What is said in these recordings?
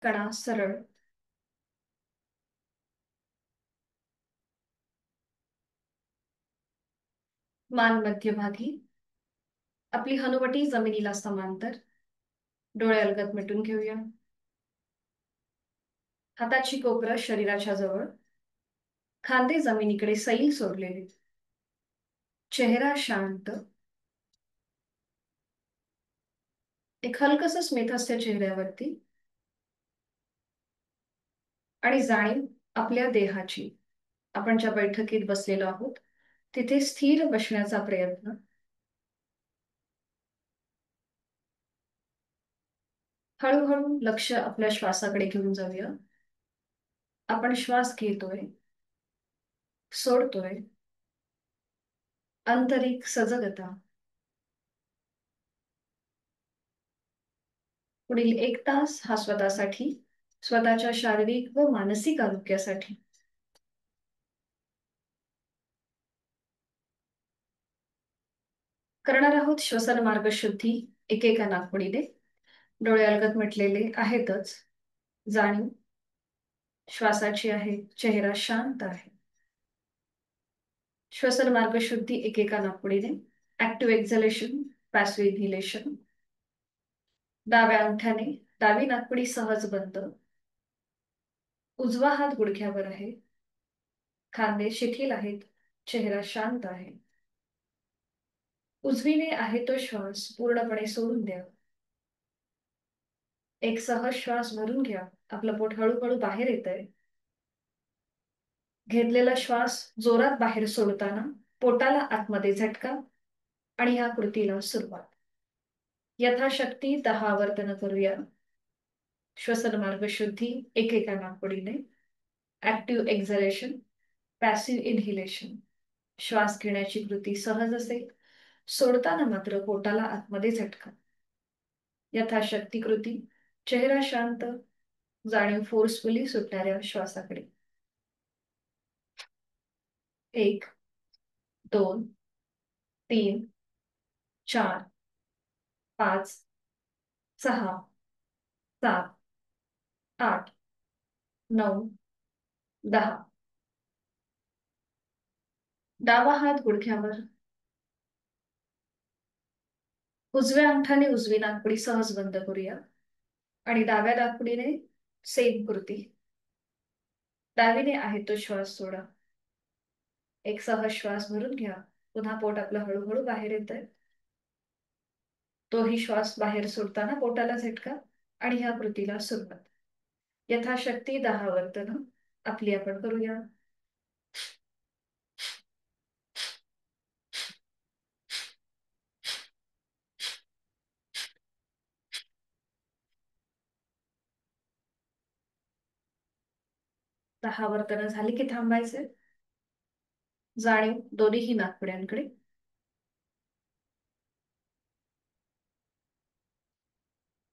कणा सरळ. मान मध्यभागी. आपली हनुवटी जमिनीला समांतर. डोळे अलगद मिटून घेऊया. हाताची कोपरं शरीराच्या जवळ. खांदे जमिनीकडे सैल सोडलेले. चेहरा शांत. एक हलकस स्मित हास्य चेहऱ्यावरती. आणि जाणीव आपल्या देहाची. आपण ज्या बैठकीत बसलेलो आहोत तिथे स्थिर बसण्याचा प्रयत्न. हळूहळू लक्ष आपल्या श्वासाकडे घेऊन जाऊया. आपण श्वास घेतोय, सोडतोय. आंतरिक सजगता. पुढील 1 तास हा स्वतःसाठी, स्वतःच्या शारीरिक व मानसिक आरोग्यासाठी. करणार आहोत श्वसन मार्ग शुद्धी एकेका नाकपुडीने. डोळे अलगद मिटलेले आहेतच. जाणीव श्वासाची आहे. चेहरा शांत आहे. श्वसन मार्ग शुद्धी एकेका नाकपुडीने. Active एक्झलेशन, passive इन्हिलेशन. डाव्या अंगठ्याने डावी नाकपुडी सहज बंद. उजवा हात गुडघ्यावर आहे. खांदे शिथिल आहेत. चेहरा शांत आहे. उजवीने आहे तो श्वास पूर्णपणे सोडून द्या. एक सहज श्वास भरून घ्या. आपलं पोट हळूहळू बाहेर येतंय. घेतलेला श्वास जोरात बाहेर सोडताना पोटाला आतमध्ये झटका. आणि या कृतीला सुरुवात. यथाशक्ती 10 आवर्तन करूया. श्वसन मार्ग शुद्धी एकेका नाकपुडीने. Active एक्झलेशन, passive इन्हिलेशन. श्वास घेण्याची कृती सहज असेल. सोडताना मात्र पोटाला आतमध्ये झटका. यथाशक्ती कृती. चेहरा शांत. जाणीव फोर्सफुली सुटणाऱ्या श्वासाकडे. 1, 2, 3, 4, 5, 6, 7, 8, 9, 10. डावा हात गुडघ्यावर. उजव्या अंगठाने उजवी नाकपुडी सहज बंद करूया. आणि डाव्या नाकपुडीने सेम कृती. डावीने आहे तो श्वास सोडा. एक सहज श्वास भरून घ्या. पुन्हा पोट आपलं हळूहळू बाहेर येतंय. तोही श्वास बाहेर सोडताना पोटाला झटका. आणि ह्या कृतीला सुरुवात. यथाशक्ती 10 वर्तन आपली आपण करूया. दहा वर्तन झाली की थांबायचे. जाणीव दोन्हीही नाकपुड्यांकडे.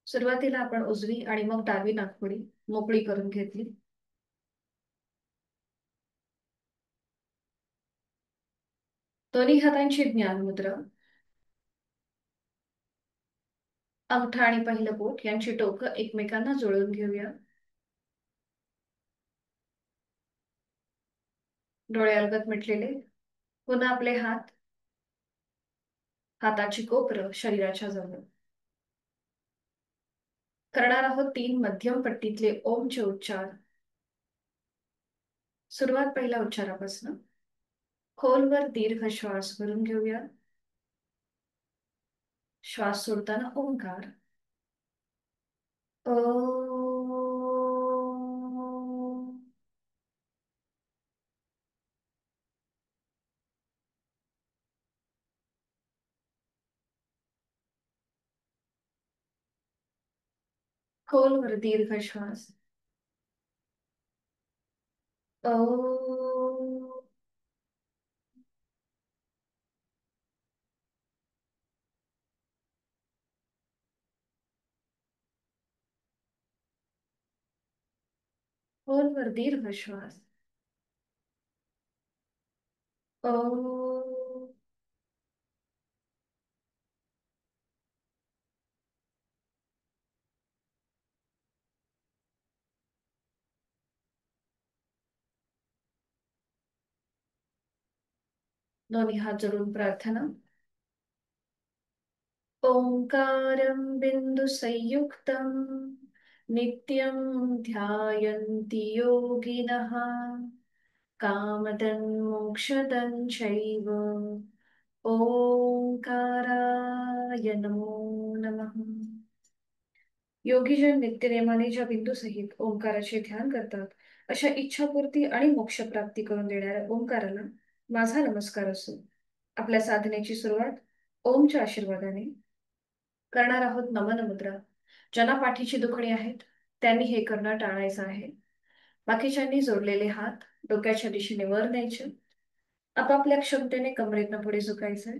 सुरुवातीला आपण उजवी आणि मग डावी नाकपुडी मोकळी करून घेतली. दोन्ही हातांची ज्ञान मुद्रा. अंगठा आणि पहिलं बोट यांची टोकं एकमेकांना जुळवून घेऊया. डोळे अलगद मिटलेले. पुन्हा आपले हात, हाताची कोपरं शरीराच्या जवळ. करणार आहोत 3 मध्यम पट्टीतले ओमचे उच्चार. सुरुवात पहिल्या उच्चारापासून. खोलवर दीर्घ श्वास भरून घेऊया. श्वास सोडताना ओंकार. ओ. खोलवर दीर्घ श्वास. ओ. खोलवर दीर्घ श्वास. ओ. दोन्ही हात जोडून प्रार्थना. ओंकारं बिंदुसंयुक्तं नित्यं ध्यायन्ति योगिनः कामदं मोक्षदं चैव ओंकाराय नमो नमः. योगीजन नित्यनेमाने ज्या बिंदूसहित ओंकाराचे ध्यान करतात, अशा इच्छापूर्ती आणि मोक्षप्राप्ती करून देणाऱ्या ओंकाराला माझा नमस्कार असो. आपल्या साधनेची सुरुवात ओमच्या आशीर्वादाने करणार आहोत. नमन मुद्रा. ज्यांना पाठीची दुखणी आहेत त्यांनी हे करणं टाळायचं आहे. बाकीच्यांनी जोडलेले हात डोक्याच्या दिशेने वर न्यायचे. आपापल्या क्षमतेने कमरेतनं पुढे झुकायचंय.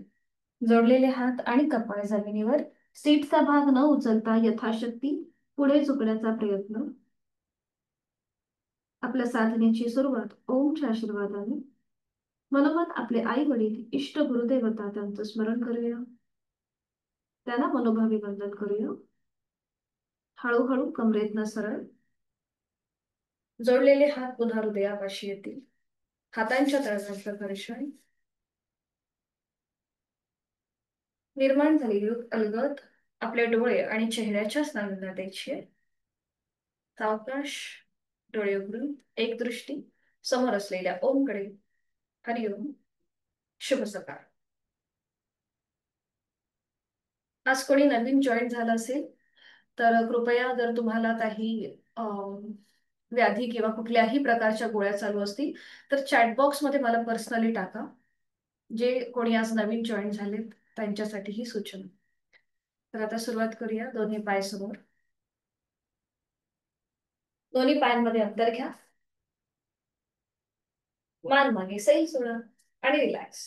जोडलेले हात आणि कपाळ जमिनीवर, सीटचा भाग न उचलता यथाशक्ती पुढे झुकण्याचा प्रयत्न. आपल्या साधनेची सुरुवात ओमच्या आशीर्वादाने मनोमन आपले आई वडील इष्ट गुरुदेवता त्यांचं स्मरण करूया. त्यांना मनोभावी वंदन करूया. हळूहळू कमरेतनं सरळ. जोडलेले हात पुन्हा हृदयापाशी येतील. हातांच्या तळव्यांचं घर्षण. निर्माण झालेली अलगद आपले डोळे आणि चेहऱ्याच्या स्नायूंना द्यायची. सावकाश डोळे उघडून एक दृष्टी समोर असलेल्या ओमकडे. हरिओम. शुभ सकाळ. आज कोणी नवीन जॉईन झालं असेल तर कृपया, जर तुम्हाला काही व्याधी किंवा कुठल्याही प्रकारच्या गोळ्या चालू असतील तर चॅट बॉक्स मध्ये मला पर्सनली टाका. जे कोणी आज नवीन जॉईन झालेत त्यांच्यासाठी ही सूचना. तर आता सुरुवात करूया. दोन्ही पाय समोर. दोन्ही पायांमध्ये अंतर घ्या. मान मागे सैल सोडा आणि रिलॅक्स.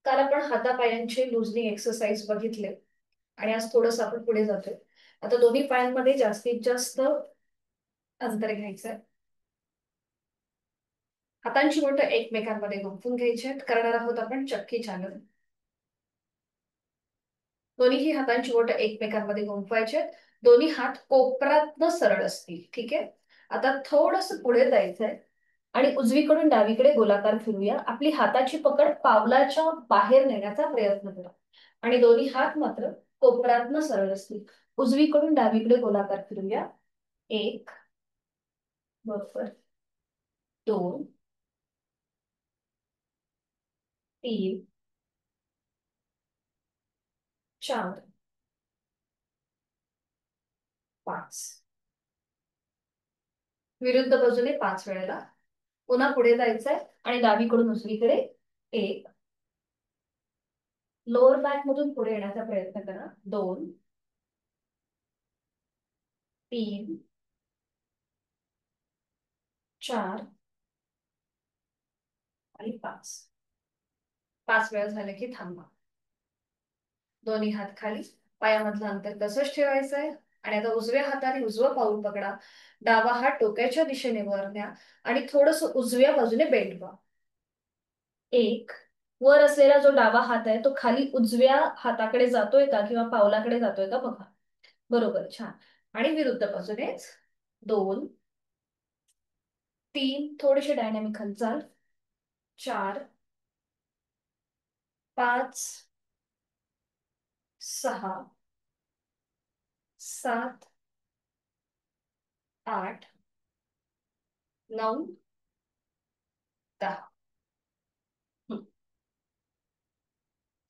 काल आपण हातापायांचे लुजनिंग एक्सरसाइज बघितले आणि आज थोडंसं आपण पुढे जातोय. आता दोन्ही पायांमध्ये जास्तीत जास्त अंतर घ्यायचंय. हातांची बोटं एकमेकांमध्ये गुंफून घ्यायची आहेत. करणार आहोत आपण चक्की चालन. दोन्हीही हातांची बोटं एकमेकांमध्ये गुंफवायचे. दोन्ही हात कोपरातनं सरळ असतील. ठीक आहे. आता थोडस पुढे जायचंय आणि उजवीकडून डावीकडे गोलाकार फिरूया. आपली हाताची पकड पावलाच्या बाहेर नेण्याचा प्रयत्न करा आणि दोन्ही हात मात्र कोपरातनं सरळ असतील. उजवीकडून डावीकडे गोलाकार फिरूया. एक, बरोबर, दोन, तीन, चार, पाच. विरुद्ध बाजूने 5 वेळेला. पुन्हा पुढे जायचंय आणि डावीकडून उजवीकडे. एक. लोअर बॅक मधून पुढे येण्याचा प्रयत्न करा. 2, 3, 4 आणि 5. 5 वेळा झाले की थांबा. दोन्ही हात खाली. पायामधलं अंतर तसंच ठेवायचंय आणि आता उजव्या हाताने उजवं पाऊल पकडा. डावा हात डोक्याच्या दिशेने वर न्या आणि थोडस उजव्या बाजूने बेंड व्हा. एक. वर असलेला जो डावा हात आहे तो खाली उजव्या हाताकडे जातोय का किंवा पावलाकडे जातोय का बघा. बरोबर, छान. आणि विरुद्ध बाजूनेच. 2, 3, थोडीशी डायनॅमिक हालचाल. 4, 5, 6, 7, 8, 9, 10.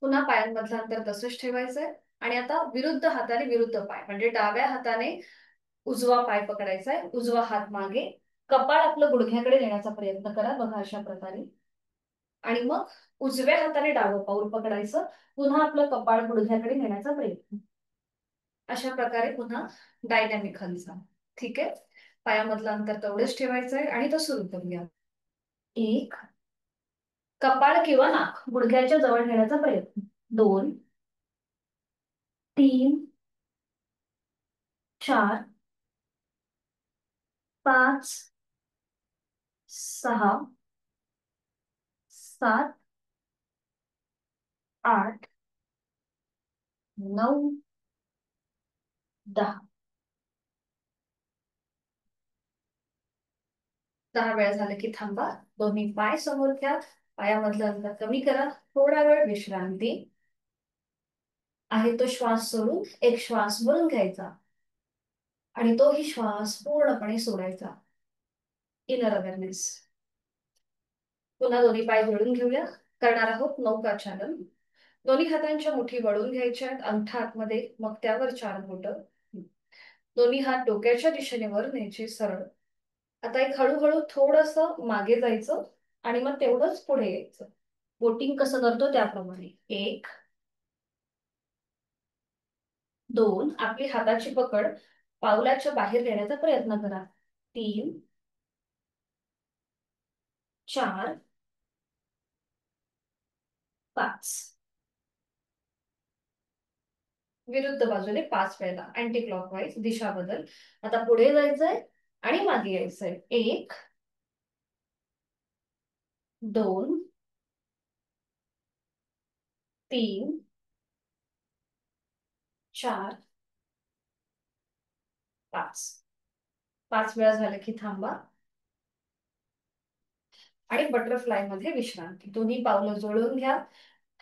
पुन्हा पायांमधलं अंतर तसंच ठेवायचंय आणि आता विरुद्ध हाताने विरुद्ध पाय म्हणजे डाव्या हाताने उजवा पाय पकडायचाय. उजवा हात मागे. कपाळ आपलं गुडघ्याकडे नेण्याचा प्रयत्न करा बघा अशा प्रकारे. आणि मग उजव्या हाताने डावं पाऊल पकडायचं. पुन्हा आपलं कपाळ गुडघ्याकडे नेण्याचा प्रयत्न. अशा प्रकारे पुन्हा डायनॅमिक हालचाल. ठीक आहे. पायामधलं अंतर तेवढंच ठेवायचंय आणि तो सुरू करूया. एक. कपाळ किंवा नाक गुडघ्याच्या जवळ नेण्याचा प्रयत्न. 2, 3, 4, 5, 6, 7, 8, 9, 10. 10 वेळा झालं की थांबा. दोन्ही पाय समोर घ्या. पायामधलं अंतर कमी करा. थोडा वेळ विश्रांती. आहे तो श्वास सोडून एक श्वास भरून घ्यायचा आणि तोही श्वास पूर्णपणे सोडायचा. Inner awareness. पुन्हा दोन्ही पाय जोडून घेऊया. करणार आहोत नौकाचालन. दोन्ही हातांच्या मुठी वळून घ्यायच्या, अंगठा आतमध्ये, मग त्यावर 4 बोट. दोन्ही हात डोक्याच्या दिशेने वर न्यायचे सरळ. आता एक हळूहळू थोडस मागे जायचं आणि मग तेवढंच पुढे यायचं. बोटिंग कसं करतो त्याप्रमाणे. 1 2 आपली हाताची पकड पावलाच्या बाहेर नेण्याचा प्रयत्न करा. 3 4 5. विरुद्ध बाजूने 5 वेळेला अँटी क्लॉकवाईज दिशा बदल. आता पुढे जायचंय आणि मागे यायचंय. 1 2 3 4 5. 5 वेळा झालं की थांबा आणि बटरफ्लाय मध्ये विश्रांती. दोन्ही पावलं जोडून घ्या.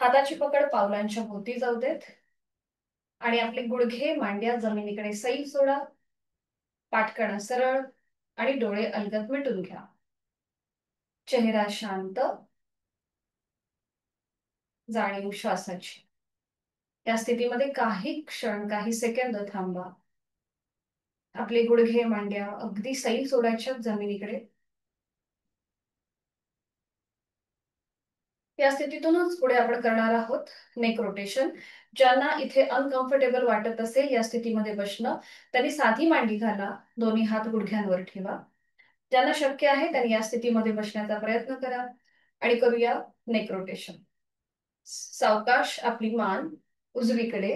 हाताची पकड पावलांच्या भोवती जाऊ देत आणि आपले गुडघे मांड्या जमिनीकडे सैल सोडा. पाठकणा सरळ आणि डोळे अलगद मिटून घ्या. चेहरा शांत. जाणीव श्वासाची. या स्थितीमध्ये काही क्षण, काही सेकंद थांबा. आपले गुडघे मांड्या अगदी सैल सोडायच्या जमिनीकडे. या स्थितीतूनच पुढे आपण करणार आहोत नेक रोटेशन. ज्यांना इथे अनकम्फर्टेबल वाटत असेल या स्थितीमध्ये बसणं, त्यांनी साधी मांडी घाला. दोन्ही हात गुडघ्यांवर ठेवा. ज्यांना शक्य आहे त्यांनी या स्थितीमध्ये बसण्याचा प्रयत्न करा आणि करूया नेक रोटेशन. सावकाश आपली मान उजवीकडे.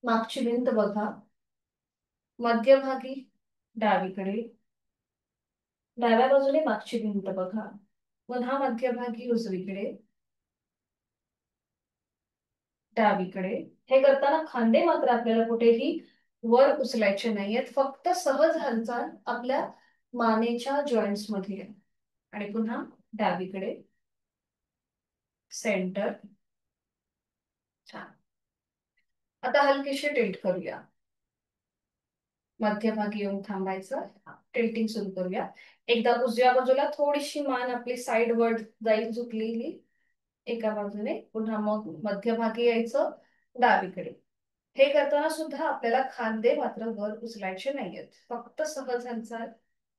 मागची भिंत बघा. मध्यभागी डावीकडे. डाव्या बाजूने मागची भिंत बघा. पुन्हा मध्यभागी उजवीकडे डावीकडे. हे करताना खांदे मात्र आपल्याला कुठेही वर उचलायचे नाहीयेत. फक्त सहज हालचाल आपल्या मानेच्या जॉईंट्स मध्ये. आणि पुन्हा डावीकडे. सेंटर. छान. आता हलकीशी टिल्ट करूया. मध्यभागी येऊन थांबायचं. टिल्टिंग सुरू करूया. एकदा उजव्या बाजूला थोडीशी मान आपली साइड वर जाईल झुकलेली एका बाजूने. पुन्हा मग मध्यभागी यायचं डावीकडे. हे करताना सुद्धा आपल्याला खांदे मात्र वर उचलायचे नाहीयेत. फक्त सहज हालचाल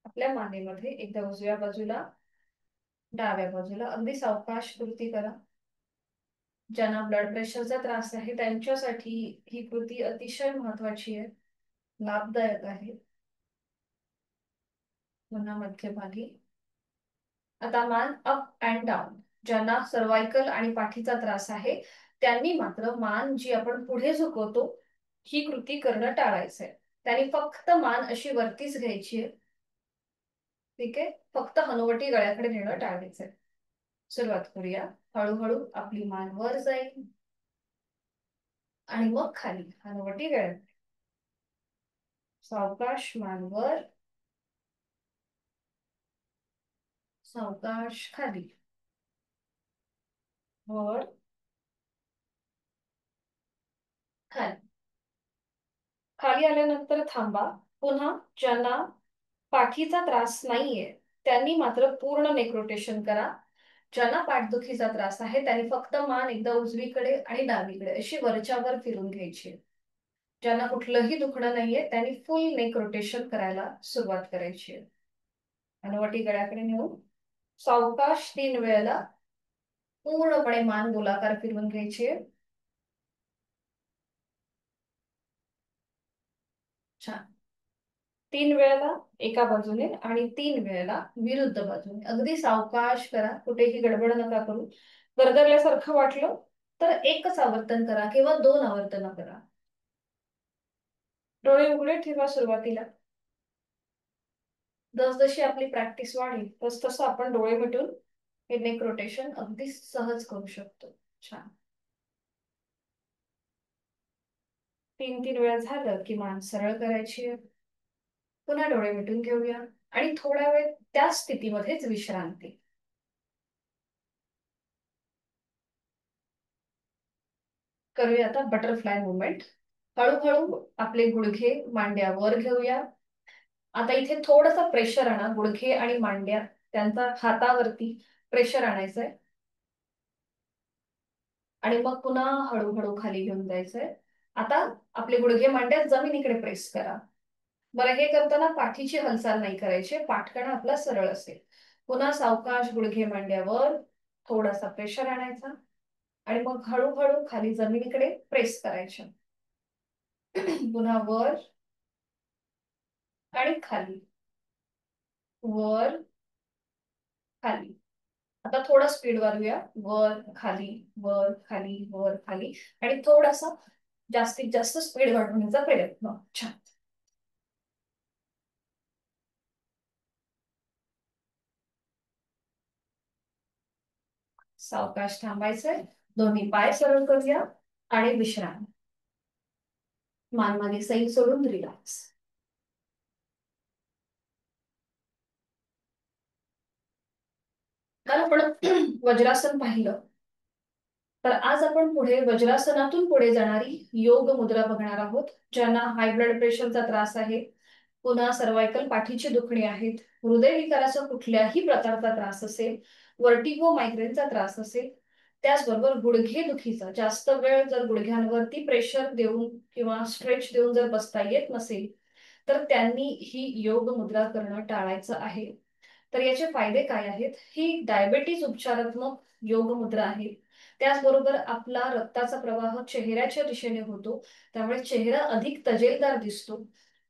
आपल्या मानेमध्ये. एकदा उजव्या बाजूला डाव्या बाजूला. अगदी सावकाश कृती करा. ज्यांना ब्लड प्रेशरचा त्रास आहे त्यांच्यासाठी ही कृती अतिशय महत्वाची आहे, लाभदायक आहे. पुन्हा मध्यभागी. आता मान अप अँड डाऊन. ज्यांना सर्वायकल आणि पाठीचा त्रास आहे त्यांनी मात्र मान जी आपण पुढे झुकवतो ही कृती करणं टाळायचंय. त्यांनी फक्त मान अशी वरतीच घ्यायची आहे. ठीक आहे. फक्त हनुवटी गळ्याकडे नेणं टाळायचंय. सुरुवात करूया. हळूहळू आपली मान वर जाईल आणि मग खाली. हनुवटी गळ्याकडे. सावकाश मान वर. सावकाश खाली. वर खाली. खाली आल्यानंतर थांबा. पुन्हा ज्यांना पाठीचा त्रास नाहीये त्यांनी मात्र पूर्ण नेक रोटेशन करा. ज्यांना पाठदुखीचा त्रास आहे त्यांनी फक्त मान एकदा उजवीकडे आणि डावीकडे अशी वरच्या वर फिरून घ्यायची. ज्यांना कुठलंही दुखणं नाहीये त्यांनी फुल नेक रोटेशन करायला सुरुवात करायची आहे. हनुवटी गळ्याकडे नेऊन सावकाश 3 वेळेला पूर्णपणे मान गोलाकार फिरवून घ्यायची आहे. छान. 3 वेळेला एका बाजूने आणि 3 वेळेला विरुद्ध बाजूने. अगदी सावकाश करा. कुठेही गडबड नका करू. गरगरल्यासारखं वाटलं तर एकच आवर्तन करा किंवा 2 आवर्तन करा. डोळे उघडे ठेवा सुरुवातीला. जसजशी आपली प्रॅक्टिस वाढेल तस तसं आपण डोळे मिटून हे नेक रोटेशन अगदी सहज करू शकतो. छान. 3 वेळा झालं की मान सरळ करायची आहे. पुन्हा डोळे मिटून घेऊया. आणि थोडा वेळ त्या स्थितीमध्येच विश्रांती. करूया आता बटरफ्लाय मुवमेंट. हळूहळू आपले गुडघे मांड्या वर घेऊया. आता इथे थोडंसं प्रेशर आणा, गुडघे आणि मांड्या त्यांचा हातावरती प्रेशर आणायचंय आणि मग पुन्हा हळूहळू खाली घेऊन जायचंय. आता आपले गुडघे मांड्या जमिनीकडे प्रेस करा. बरं, हे करताना पाठीची हालचाल नाही करायची, पाठकणा आपला सरळ असेल. पुन्हा सावकाश गुडघे मांड्यावर थोडासा प्रेशर आणायचा आणि मग हळूहळू खाली जमिनीकडे प्रेस करायचे. पुन्हा वर आणि खाली, वर खाली. आता थोडा स्पीड वाढवूया. वर खाली, वर खाली, वर खाली. आणि थोडासा जास्तीत जास्त स्पीड वाढवण्याचा प्रयत्न. छान. सावकाश थांबायचंय. दोन्ही पाय सरळ करूया आणि विश्राम. मान मागे सैल सोडून रिलॅक्स. काल आपण वज्रासन पाहिलं, तर आज आपण पुढे वज्रासनातून पुढे जाणारी योग मुद्रा बघणार आहोत. ज्यांना हाय ब्लड प्रेशरचा त्रास आहे, पुन्हा सर्वायकल पाठीची दुखणी आहेत, हृदयविकाराचा कुठल्याही प्रकारचा त्रास असेल, वर्टिगो मायग्रेनचा त्रास असेल, त्याचबरोबर गुडघे दुखीचा जास्त वेळ जर गुडघ्यांवरती प्रेशर देऊन किंवा स्ट्रेच देऊन जर बसता येत नसेल, तर त्यांनी ही योग मुद्रा करणं टाळायचं आहे. तर याचे फायदे काय आहेत? ही डायबेटीज उपचारात्मक योग मुद्रा आहे. त्याचबरोबर आपला रक्ताचा प्रवाह चेहऱ्याच्या दिशेने होतो, त्यामुळे चेहरा अधिक तजेलदार दिसतो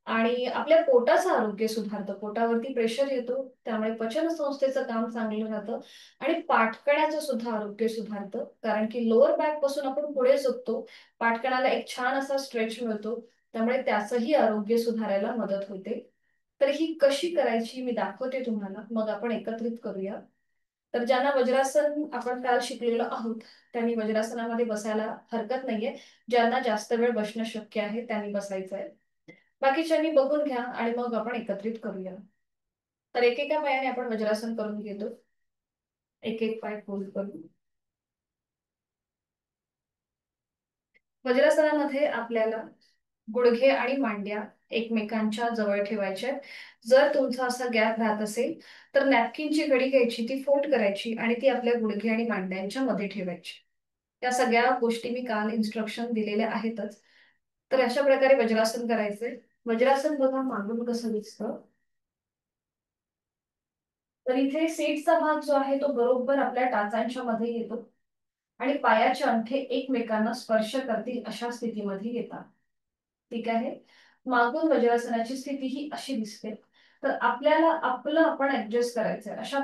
आणि आपल्या पोटाचं आरोग्य सुधारतं. पोटावरती प्रेशर येतो, त्यामुळे पचन संस्थेचं काम चांगलं राहतं आणि पाठकण्याचं सुद्धा आरोग्य सुधारतं. कारण की लोअर बॅक पासून आपण पुढे झुकतो, पाठकणाला एक छान असा स्ट्रेच मिळतो, त्यामुळे त्याचंही आरोग्य सुधारायला मदत होते. तर ही कशी करायची मी दाखवते तुम्हाला, मग आपण एकत्रित करूया. तर ज्यांना वज्रासन आपण काल शिकलेलो आहोत, त्यांनी वज्रासनामध्ये बसायला हरकत नाहीये. ज्यांना जास्त वेळ बसणं शक्य आहे त्यांनी बसायचं आहे. बाकीच्यांनी बघून घ्या आणि मग आपण एकत्रित करूया. तर एकेका पायाने आपण वज्रासन करून घेतो. एक एक पाय फोल्ड करून. वज्रासनामध्ये आपल्याला गुडघे आणि मांड्या एकमेकांच्या जवळ ठेवायच्या. जर तुमचा असा गॅप राहत असेल, तर नॅपकिनची घडी घ्यायची, ती फोल्ड करायची आणि ती आपल्या गुडघे आणि मांड्यांच्या मध्ये ठेवायची. या सगळ्या गोष्टी मी काल इन्स्ट्रक्शन दिलेल्या आहेतच. तर अशा प्रकारे वज्रासन करायचंय. वज्रासन बघा मागून कसं दिसतं. तर इथे सीटचा भाग जो आहे तो बरोबर आपल्या टाचांच्या मध्ये येतो आणि पायाचे अंगठे एकमेकांना स्पर्श करतील अशा स्थितीमध्ये येतात. ठीक आहे. मागून वज्रासनाची स्थिती ही अशी दिसते. तर आपल्याला आपलं आपण ऍडजस्ट करायचंय. अशा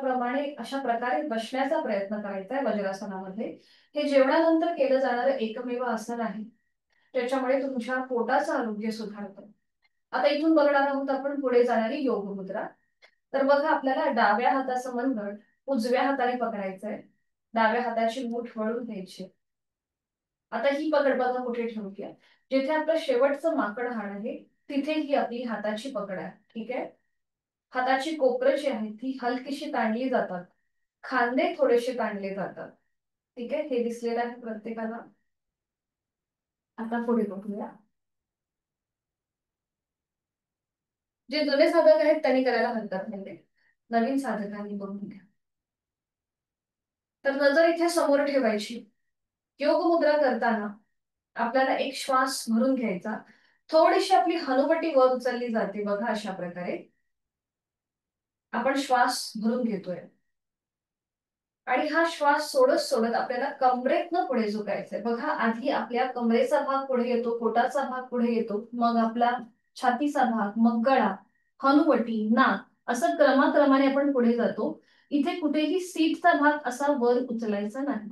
प्रकारे बसण्याचा प्रयत्न करायचा आहे वज्रासनामध्ये. हे जेवणानंतर केलं जाणारं एकमेव आसन आहे. त्याच्यामुळे तुमच्या पोटाचं आरोग्य सुधारतं. आता इथून बघणार आहोत आपण पुढे जाणारी योग मुद्रा. तर बघा, आपल्याला डाव्या हाताचं मनगट उजव्या हाताने पकडायचंय. डाव्या हाताची मूठ वळून घ्यायची. आता ही पकड बघा कुठे ठेवूया. जिथे आपलं शेवटचं माकड हाड आहे, तिथे ही आपली हाताची पकड आहे. ठीक आहे. हाताची कोपरं जी आहेत ती हलकीशी ताणली जातात. खांदे थोडेसे ताणले जातात. ठीक आहे. हे दिसलेलं आहे प्रत्येकाला. आता पुढे बघूया. जे जुने साधक आहेत त्यांनी करायला हरकत नाही. नवीन साधकांनी बघून घ्या. तर नजर इथे समोर ठेवायची. योग मुद्रा करताना आपल्याला एक श्वास भरून घ्यायचा. थोडीशी आपली हनुवटी वर उचलली जाते बघा, अशा प्रकारे आपण श्वास भरून घेतोय आणि हा श्वास सोडत सोडत आपल्याला कमरेतनं पुढे झुकायचंय. बघा, आधी आपल्या कमरेचा भाग पुढे येतो, पोटाचा भाग पुढे येतो, मग आपला छातीचा भाग, मग गळा, हनुवटी, नाक, असं क्रमाक्रमाने आपण पुढे जातो. इथे कुठेही सीटचा भाग असा वर उचलायचा नाही.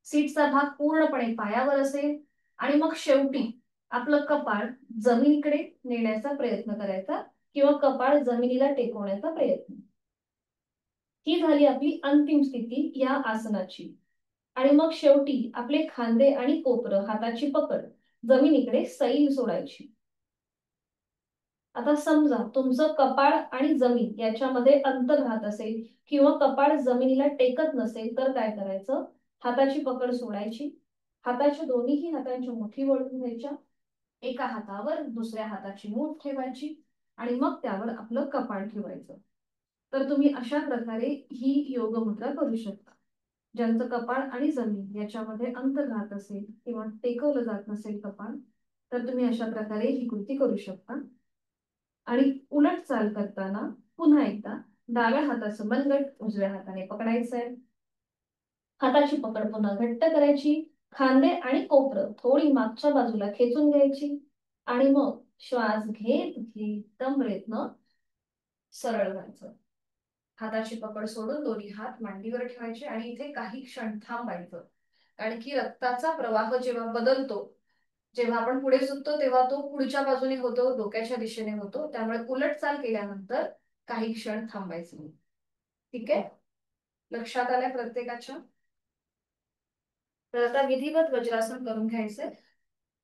सीटचा भाग पूर्णपणे पायावर असेल आणि मग शेवटी आपलं कपाळ जमिनीकडे नेण्याचा प्रयत्न करायचा किंवा कपाळ जमिनीला टेकवण्याचा प्रयत्न. ही झाली आपली अंतिम स्थिती या आसनाची. आणि मग शेवटी आपले खांदे आणि कोपरं, हाताची पकड जमिनीकडे सैल सोडायची. आता समजा तुमचं कपाळ आणि जमीन याच्यामध्ये अंतर राहत असेल किंवा कपाळ जमिनीला टेकत नसेल तर काय करायचं? हाताची पकड सोडायची, हाताच्या दोन्हीही हातांची मुठी वळून घ्यायच्या, एका हातावर दुसऱ्या हाताची मूठ ठेवायची आणि मग त्यावर आपलं कपाळ ठेवायचं. तर तुम्ही अशा प्रकारे ही योग मुद्रा करू शकता. ज्यांचं कपाळ आणि जमीन याच्यामध्ये अंतर राहत असेल किंवा टेकवलं जात नसेल कपाळ, तर तुम्ही अशा प्रकारे ही कृती करू शकता. आणि उलट चाल करताना पुन्हा एकदा डाव्या हाताचं मनगट उजव्या हाताने पकडायचंय, हाताची पकड पुन्हा घट्ट करायची, खांदे आणि कोपरं थोडी मागच्या बाजूला खेचून घ्यायची आणि मग श्वास घेत घेत कमरेतनं सरळ व्हायचं. हाताची पकड सोडून दोन्ही हात मांडीवर ठेवायचे आणि इथे काही क्षण थांबायचं. कारण की रक्ताचा प्रवाह जेव्हा बदलतो, जेव्हा आपण पुढे झुकतो तेव्हा तो पुढच्या बाजूने होतो, डोक्याच्या दिशेने होतो. त्यामुळे उलट चाल केल्यानंतर काही क्षण थांबायचं. ठीक आहे, लक्षात आलंय प्रत्येकाच्या? तर आता विधिवत वज्रासन करून घ्यायचंय.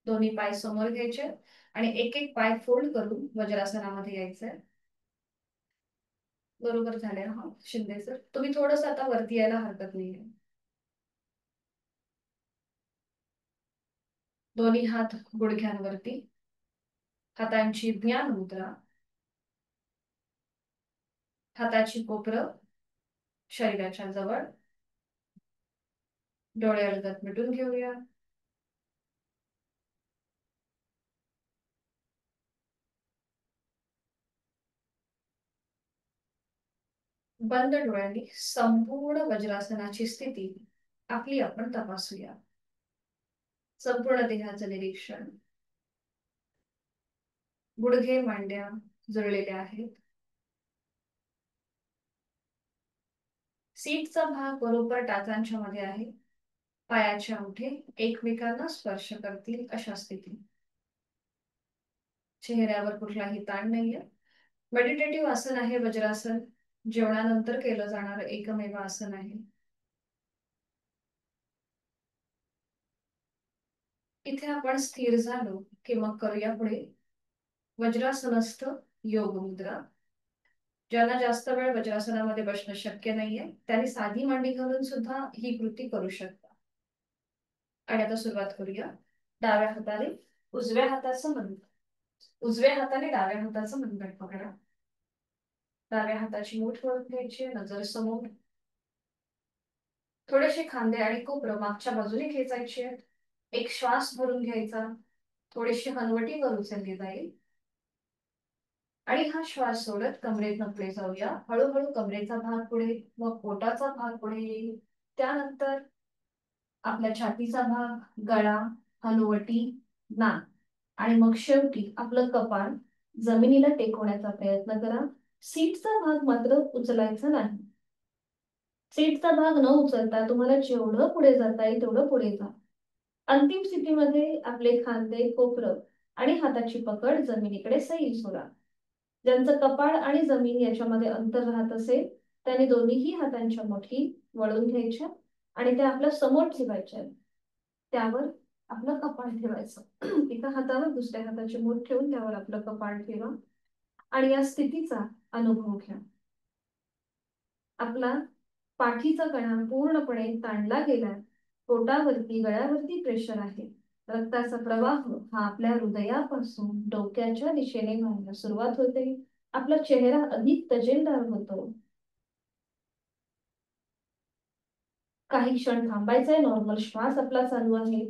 दोन्ही पाय समोर घ्यायचे आणि एक एक पाय फोल्ड करून वज्रासनामध्ये यायचंय. बरोबर झालंय. हा शिंदे सर, तुम्ही थोडस आता वरती यायला हरकत नाहीये. दोन्ही हात गुडघ्यांवरती, हातांची ज्ञान मुद्रा, हाताची कोपरं शरीराच्या जवळ, डोळे अलगद मिटून घेऊया. बंद डोळ्यांनी संपूर्ण वज्रासनाची स्थिती आपली आपण तपासूया. संपूर्ण देहाचं निरीक्षण. गुडघे मांड्या जुळलेल्या आहेत. सीटचा भाग बरोबर टाचांच्या मध्ये आहे. पायाचे अंगठे एकमेकांना स्पर्श करतील अशा स्थिती. चेहऱ्यावर कुठलाही ताण नाहीये. मेडिटेटिव्ह आसन आहे वज्रासन. जेवणानंतर केलं जाणारं एकमेव आसन आहे. इथे आपण स्थिर झालो की मग करूया पुढे वज्रासनस्थ योग मुद्रा. ज्यांना जास्त वेळ वज्रासनामध्ये बसणं शक्य नाहीये त्यांनी साधी मांडी घालून सुद्धा ही कृती करू शकता. आणि आता सुरुवात करूया. डाव्या हाताने उजव्या हाताचं मनगट, उजव्या हाताने डाव्या हाताचं मनगट पकडा. डाव्या हाताची मूठ वळून घ्यायची, नजर समोर. थोडेसे खांदे आणि कोपरं मागच्या बाजूने खेचायचे. एक श्वास भरून घ्यायचा, थोडीशी हनवटी वर उचलली जाईल आणि हा श्वास सोडत कमरेतनं पुढे जाऊया. हळूहळू कमरेचा भाग पुढे, मग पोटाचा भाग पुढे येईल. त्यानंतर आपल्या छातीचा भाग, गळा, हनुवटी, नाक आणि मग शेवटी आपलं कपाळ जमिनीला टेकवण्याचा प्रयत्न करा. सीटचा भाग मात्र उचलायचा नाही. सीटचा भाग न उचलता तुम्हाला जेवढं पुढे जाता येईल तेवढं पुढे जा. अंतिम स्थितीमध्ये आपले खांदे, कोपरं आणि हाताची पकड जमिनीकडे सैल सोडा. ज्यांचं कपाळ आणि जमीन याच्यामध्ये अंतर राहत असेल त्यांनी दोन्हीही हातांच्या मुठी वळून घ्यायच्या आणि त्या आपल्या समोर ठेवायच्या. त्यावर आपलं कपाळ ठेवायचं. एका हातावर दुसऱ्या हाताची मूठ ठेवून त्यावर आपलं कपाळ ठेवा आणि या स्थितीचा अनुभव घ्या. आपला पाठीचा कणा पूर्णपणे ताणला गेलाय. पोटावरती, गळ्यावरती प्रेशर आहे. रक्ताचा प्रवाह हा आपल्या हृदयापासून डोक्याच्या दिशेने व्हायला सुरुवात होते. आपला चेहरा अधिक तजेलदार होतो. काही क्षण थांबायचंय. नॉर्मल श्वास आपला चालू आहे.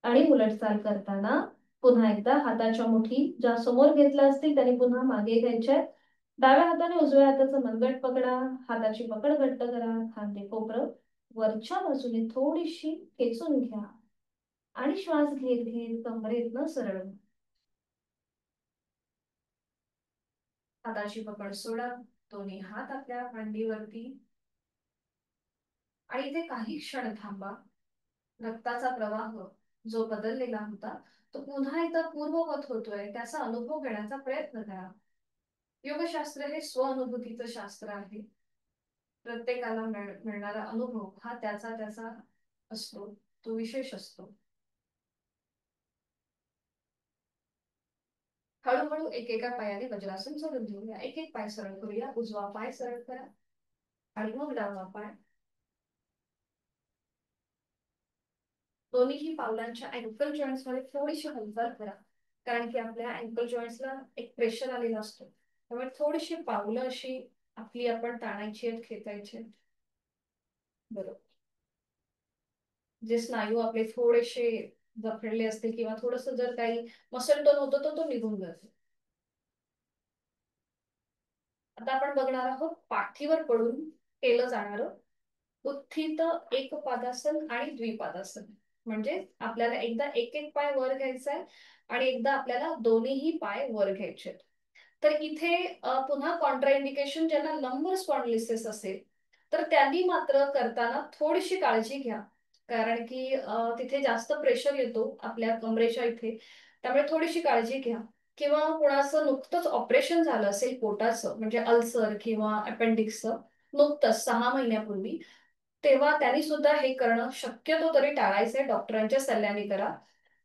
आणि उलटचाल करताना पुन्हा एकदा हाताच्या मुठी ज्या समोर घेतल्या असतील त्यांनी पुन्हा मागे घ्यायच्या. डाव्या हाताने उजव्या हाताचं मनगट पकडा, हाताची पकड घट्ट करा, खांदे कोपरं वरच्या बाजूने थोडीशी खेचून घ्या आणि श्वास घेत घेत कमरेतनं सरळ. हाताची पकड सोडा, दोन्ही हात आपल्या मांडीवरती आणि इथे काही क्षण थांबा. रक्ताचा प्रवाह जो बदललेला होता तो पुन्हा एकदा पूर्ववत होतोय त्याचा अनुभव घेण्याचा प्रयत्न करा. योगशास्त्र हे स्वअनुभूतीचं शास्त्र आहे. प्रत्येकाला मिळणारा अनुभव हा त्याचा त्याचा असतो, तो विशेष असतो. हळूहळू एकेका पायाने वज्रासन सोडून घेऊया. एक एक पाय सरळ करूया. उजवा पाय सरळ करा आणि मग डावा पाय. दोन्हीही पावलांच्या अँकल जॉईंट्स मध्ये थोडीशी हालचाल करा, कारण की आपल्या अँकल जॉईंट्सला एक प्रेशर आलेला असतो. त्यामुळे थोडीशी पावलं अशी आपली आपण ताणायची आहेत, खेचायची आहेत. बरोबर. जे स्नायू आपले थोडेसे जखडले असतील किंवा थोडस जर काही मसल टोन होतो तर तो निघून जातो. आता आपण बघणार आहोत पाठीवर पडून केलं जाणारं उत्थित एक पादासन आणि द्विपादासन. म्हणजे आपल्याला एकदा एक एक पाय वर घ्यायचा आहे आणि एकदा आपल्याला दोन्हीही पाय वर घ्यायचे. तर इथे पुन्हा कॉन्ट्राइंडिकेशन, ज्यांना लंबर स्पॉन्डिलिसिस असेल तर त्यांनी मात्र करताना थोडीशी काळजी घ्या, कारण की तिथे जास्त प्रेशर येतो आपल्या कमरेच्या इथे. त्यामुळे थोडीशी काळजी घ्या. किंवा कोणाचं नुकतंच ऑपरेशन झालं असेल पोटाचं, म्हणजे अल्सर किंवा अपेंडिक्सचं, नुकतंच 6 महिन्यापूर्वी, तेव्हा त्यांनी सुद्धा हे करणं शक्यतो तरी टाळायचंय. डॉक्टरांच्या सल्ल्याने करा.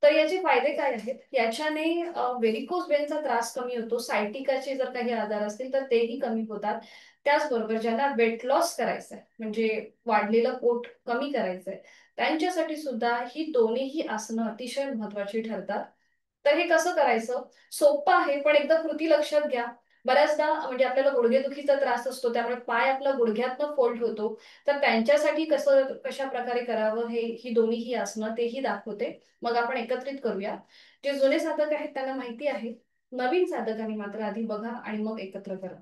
तर याचे फायदे काय आहेत? याच्याने व्हेरिकोज वेनचा त्रास कमी होतो. सायटिकाचे जर काही आजार असतील तर तेही कमी होतात. त्याचबरोबर ज्यांना वेट लॉस करायचंय, म्हणजे वाढलेलं पोट कमी करायचंय, त्यांच्यासाठी सुद्धा ही दोन्हीही आसनं अतिशय महत्वाची ठरतात. तर हे कसं करायचं? सोपं आहे, पण एकदा कृती लक्षात घ्या. बऱ्याचदा म्हणजे आपल्याला गुडघेदुखीचा त्रास असतो, त्यामुळे पाय आपला गुडघ्यातनं फोल्ड होतो. तर त्यांच्यासाठी कसं कशा प्रकारे करावं हे ही दोन्हीही आसनं तेही दाखवते. मग आपण एकत्रित करूया. जे जुने साधक आहेत त्यांना माहिती आहे. नवीन साधकांनी मात्र आधी बघा आणि मग एकत्र करा.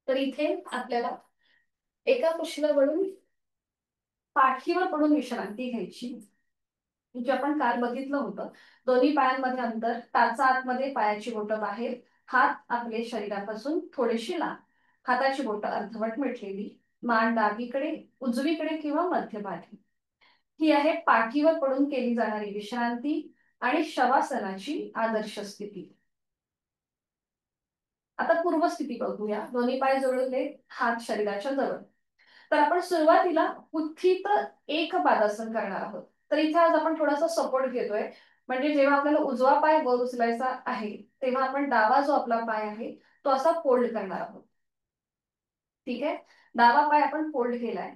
तर इथे आपल्याला एका कुशीला वळून पाठीवर पडून विश्रांती घ्यायची. जे आपण काल बघितलं होतं. दोन्ही पायांमध्ये अंतर, टाचा आतमध्ये, पायाची बोटं बाहेर, हात आपले शरीरापासून थोडेसे लांब, हाताची बोटं अर्धवट मिटलेली, मान डावीकडे, उजवीकडे किंवा मध्यभागी. ही आहे पाठीवर पडून केली जाणारी विश्रांती आणि शवासनाची आदर्श स्थिती. आता पूर्वस्थिती बघूया. दोन्ही पाय जोडले, हात शरीराच्या जवळ. तर आपण सुरुवातीला उत्थित एक पादासन करणार आहोत. तर इथे आज आपण थोडासा सपोर्ट घेतोय. म्हणजे जेव्हा आपल्याला उजवा पाय वर उचलायचा आहे, तेव्हा आपण डावा जो आपला पाय आहे तो असा फोल्ड करणार आहोत. ठीक आहे. डावा पाय आपण फोल्ड केलाय.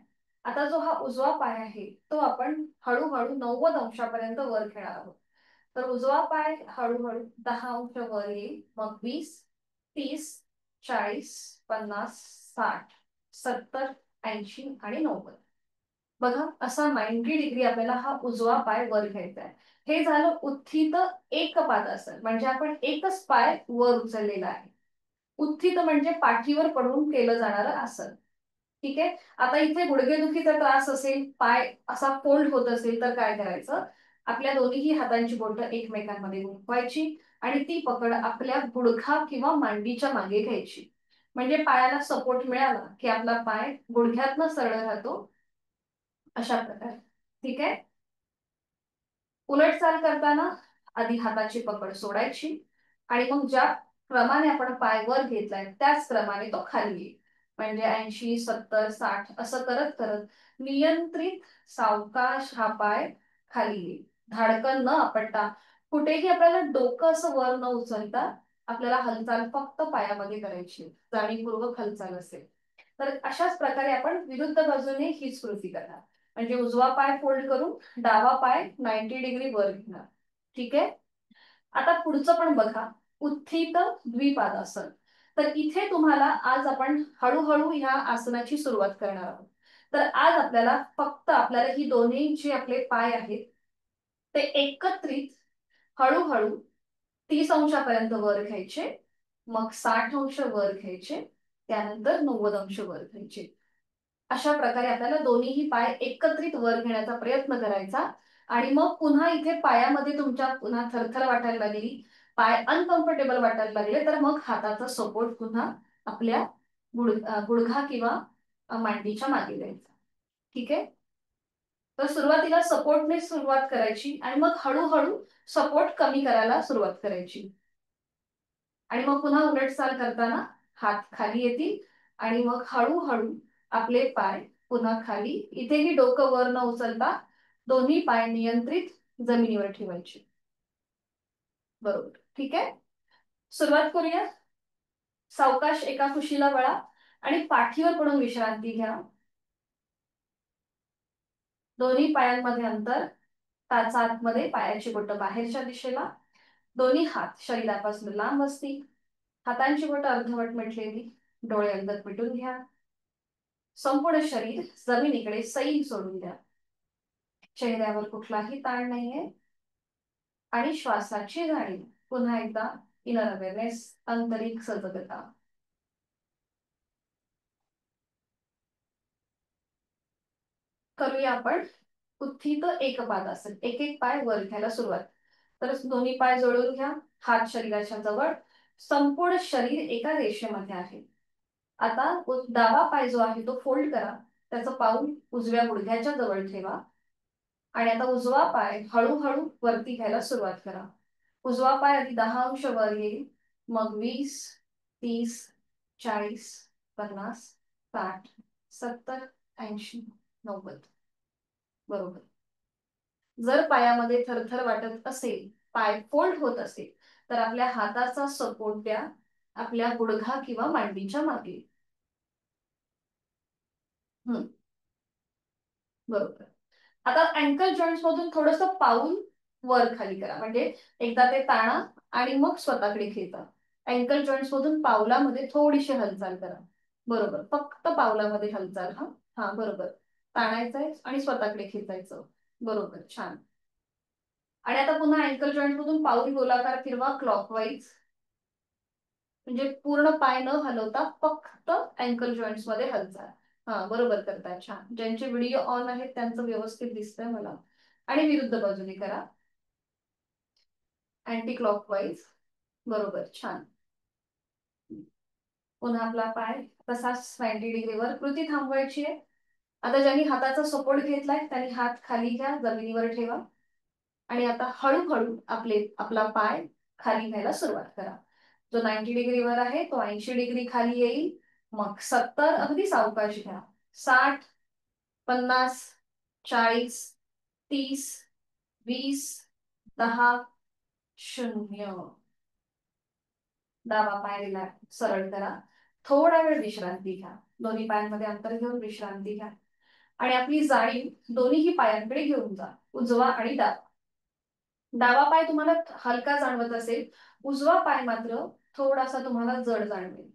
आता जो हा उजवा पाय आहे तो आपण हळूहळू 90 अंशापर्यंत वर घेणार आहोत. तर उजवा पाय हळूहळू 10 अंश वर येईल, मग 20, 30, 40, 50, 60, 70, 80 आणि 90. बघा, असा 90 डिग्री आपल्याला हा उजवा पाय वर घ्यायचा आहे. हे झालं उत्थित एक पादासन, म्हणजे आपण एकच पाय वर उचललेला आहे. उत्थित म्हणजे पाठीवर पडून केलं जाणारं आसन. ठीक आहे. आता इथे गुडघेदुखीचा त्रास असेल, पाय असा फोल्ड होत असेल तर काय करायचं? आपल्या दोन्हीही हातांची बोटं एकमेकांमध्ये गुंफवायची आणि ती पकड आपल्या गुडघा किंवा मांडीच्या मागे घ्यायची. म्हणजे पायाला सपोर्ट मिळाला की आपला पाय गुडघ्यातनं सरळ राहतो, अशा प्रकारे. ठीक आहे. उलट चाल करताना आधी हाताची पकड सोडायची आणि मग ज्या क्रमाने आपण पाय वर घेतलाय त्याच क्रमाने तो खाली येईल. म्हणजे 80, 70, 60 असं करत करत नियंत्रित सावकाश हा पाय खाली येईल. धाडकन न आपटता, कुठेही आपल्याला डोकं असं वर न उचलता आपल्याला हालचाल फक्त पायामध्ये करायची, जाणीवपूर्वक हालचाल असेल. तर अशाच प्रकारे आपण विरुद्ध बाजूने हीच कृती करणार. म्हणजे उजवा पाय फोल्ड करून डावा पाय 90 डिग्री वर घेणार. ठीक आहे. आता पुढचं पण बघा, उत्थित द्विपादासन. तर इथे तुम्हाला आज आपण हळूहळू ह्या आसनाची सुरुवात करणार आहोत. तर आज आपल्याला फक्त आपल्याला ही दोन्ही जे आपले पाय आहेत ते एकत्रित हळूहळू 30 अंशापर्यंत वर घ्यायचे, मग 60 अंश वर घ्यायचे, त्यानंतर 90 अंश वर घ्यायचे. अशा प्रकारे आपल्याला दोन्हीही पाय एकत्रित वर घेण्याचा प्रयत्न करायचा. आणि मग पुन्हा इथे पायामध्ये तुमच्या पुन्हा थरथर वाटायला लागली, पाय अनकम्फर्टेबल वाटायला लागले, तर मग हाताचा सपोर्ट पुन्हा आपल्या गुडघा किंवा मांडीच्या मागे द्यायचा. ठीक आहे. तर सुरुवातीला सपोर्टने सुरुवात करायची आणि मग हळूहळू सपोर्ट कमी करायला सुरुवात करायची. आणि मग पुन्हा उलट चाल करताना हात खाली येतील आणि मग हळूहळू आपले पाय पुन्हा खाली. इथेही डोकं वर न उचलता दोन्ही पाय नियंत्रित जमिनीवर ठेवायचे. बरोबर. ठीक आहे. सुरुवात करूया. सावकाश एका कुशीला वळा आणि पाठीवर पडून विश्रांती घ्या. दोन्ही पायांमध्ये अंतर, टाचा आतमध्ये, पायाची बोटं बाहेरच्या दिशेला. दोन्ही हात शरीरापासून लांब असतील. हातांची बोटं अर्धवट मिटलेली. डोळे अलगद मिटून घ्या. संपूर्ण शरीर जमिनीकडे सैल सोडून द्या. चेहऱ्यावर कुठलाही ताण नाहीये. आणि श्वासाची जाणीव. पुन्हा एकदा इनर अवेअरनेस, आंतरिक सजगता. करूया आपण उत्थित एकपादासन. एक एक पाय वर घ्यायला सुरुवात. तर दोन्ही पाय जोडून घ्या. हात शरीराच्या जवळ. संपूर्ण शरीर एका रेषेमध्ये आहे. आता डावा पाय जो आहे तो फोल्ड करा. त्याचं पाऊल उजव्या गुडघ्याच्या जवळ ठेवा. आणि आता उजवा पाय हळूहळू वरती घ्यायला सुरुवात करा. उजवा पाय आधी 10 अंश वर येईल, मग 20, 30, 40, 50, 60, 70, 80, 90. बरोबर. जर पायामध्ये थरथर वाटत असेल, पाय फोल्ड होत असेल, तर आपल्या हाताचा सपोर्ट द्या आपल्या गुडघा किंवा मांडीच्या मागे. बरोबर. आता अँकल जॉईंट्स मधून थोडस पाऊल वर खाली करा. म्हणजे एकदा ते ताणा आणि मग स्वतःकडे खेचा. अँकल जॉईंट्स मधून पावलामध्ये थोडीशी हालचाल करा. बरोबर. फक्त पावलामध्ये हालचाल. हा हा बरोबर. ताणायचंय आणि स्वतःकडे खेचायचं. बरोबर. छान. आणि आता पुन्हा अँकल जॉईंट मधून पाऊल गोलाकार फिरवा क्लॉकवाईज. म्हणजे पूर्ण पाय न हलवता फक्त अँकल जॉईंट्स मध्ये हालचाल. हा बरोबर करताय. छान. ज्यांचे व्हिडिओ ऑन आहेत त्यांचं व्यवस्थित दिसतंय मला. आणि विरुद्ध बाजूने करा. Anti clockwise. बरोबर. छान. पुन्हा आपला पाय तसाच 90 डिग्रीवर. कृती थांबवायची आहे. आता ज्यांनी हाताचा सपोर्ट घेतलाय त्यांनी हात खाली घ्या, जमिनीवर ठेवा. आणि आता हळूहळू आपला पाय खाली घ्यायला सुरुवात करा. जो 90 डिग्रीवर आहे तो 80 डिग्री खाली येईल. मग 70 अगदी सावकाश घ्या. 60, 50, 40, 30, 20, 10, 0. डावा पाय दिला सरळ करा. थोडा वेळ विश्रांती घ्या. दोन्ही पायांमध्ये अंतर घेऊन विश्रांती घ्या. आणि आपली जाणीव दोन्ही पायांकडे घेऊन जा. उजवा आणि डावा. डावा पाय तुम्हाला हलका जाणवत असेल, उजवा पाय मात्र थोडासा तुम्हाला जड जाणवेल.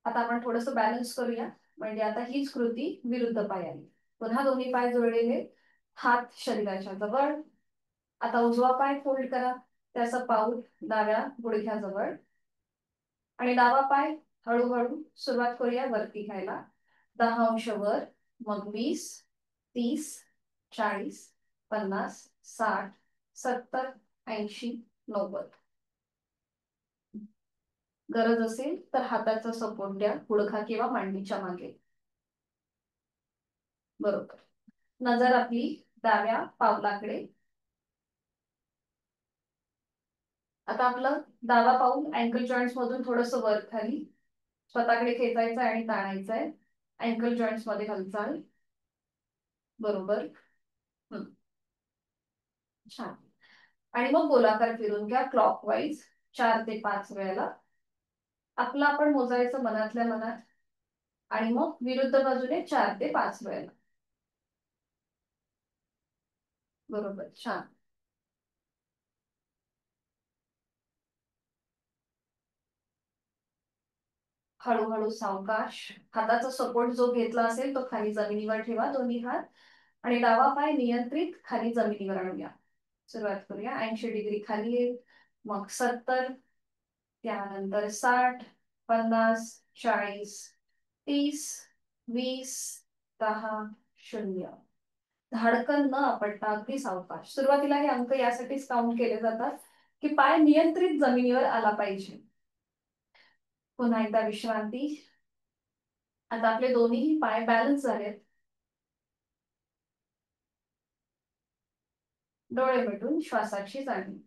आता आपण थोडस बॅलन्स करूया. म्हणजे आता हीच कृती विरुद्ध पायाने. पुन्हा दोन्ही पाय जोडलेले, हात शरीराच्या जवळ. आता उजवा पाय फोल्ड करा. त्याचं पाऊल डाव्या गुडघ्याजवळ. आणि डावा पाय हळूहळू सुरुवात करूया वरती घ्यायला. 10 अंश वर, मग 20, 30, 40, 50, 60, 70, 80, 90. गरज असेल तर हाताचा सपोर्ट द्या गुडघा किंवा मांडीच्या मागे. बरोबर. नजर आपली डाव्या पावलाकडे. आता आपलं डावा पाऊल अँकल जॉईंट्स मधून थोडस वर खाली. स्वतःकडे खेचायचं आणि ताणायचंय. अँकल जॉईंट्स मध्ये हालचाल. बरोबर. छान. आणि मग गोलाकार फिरून घ्या क्लॉकवाईज 4 ते 5 वेळेला. आपलं आपण मोजायचं मनातल्या मनात. आणि मग विरुद्ध बाजूने 4 ते 5 वेळेला. बरोबर. छान. हळूहळू सावकाश हाताचा सपोर्ट जो घेतला असेल तो खाली जमिनीवर ठेवा दोन्ही हात. आणि डावा पाय नियंत्रित खाली जमिनीवर आणूया. सुरुवात करूया. 80 डिग्री खाली येईल, मग 70, त्यानंतर 60, 50, 40, 30, 20, 10, 0. धडकन न आपटता अगदी सावकाश. सुरुवातीला हे अंक यासाठीच काउंट केले जातात की पाय नियंत्रित जमिनीवर आला पाहिजे. पुन्हा एकदा विश्रांती. आता आपले दोन्ही पाय बॅलन्स झालेत. डोळे मिटून श्वासाची जाणीव.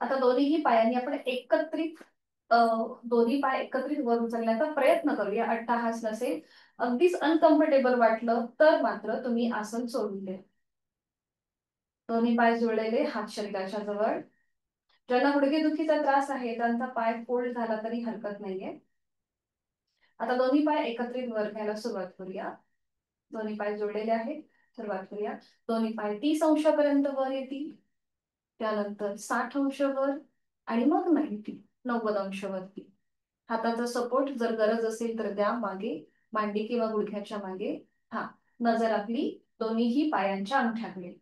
आता दोन्ही पायांनी आपण एकत्रित दोन्ही पाय एकत्रित वर उचलण्याचा प्रयत्न करूया. अट्टहास नसेल अगदीच अनकम्फर्टेबल वाटलं तर मात्र तुम्ही आसन सोडून द्या. दोन्ही पाय जुळलेले, हात शरीराच्या जवळ. ज्यांना गुडघेदुखीचा त्रास आहे त्यांचा पाय फोल्ड झाला तरी हरकत नाहीये. आता दोन्ही पाय एकत्रित वर घ्यायला सुरुवात करूया. दोन्ही पाय जोडलेले आहेत. सुरुवात करूया. दोन्ही पाय 30 अंशापर्यंत वर येतील. त्यानंतर 60 अंश वर आणि मग 90 अंश वरती. हाताचा सपोर्ट जर गरज असेल तर द्या मागे, मांडी किंवा गुडघ्याच्या मागे. हा, नजर आपली दोन्हीही पायांच्या अंगठ्याकडे.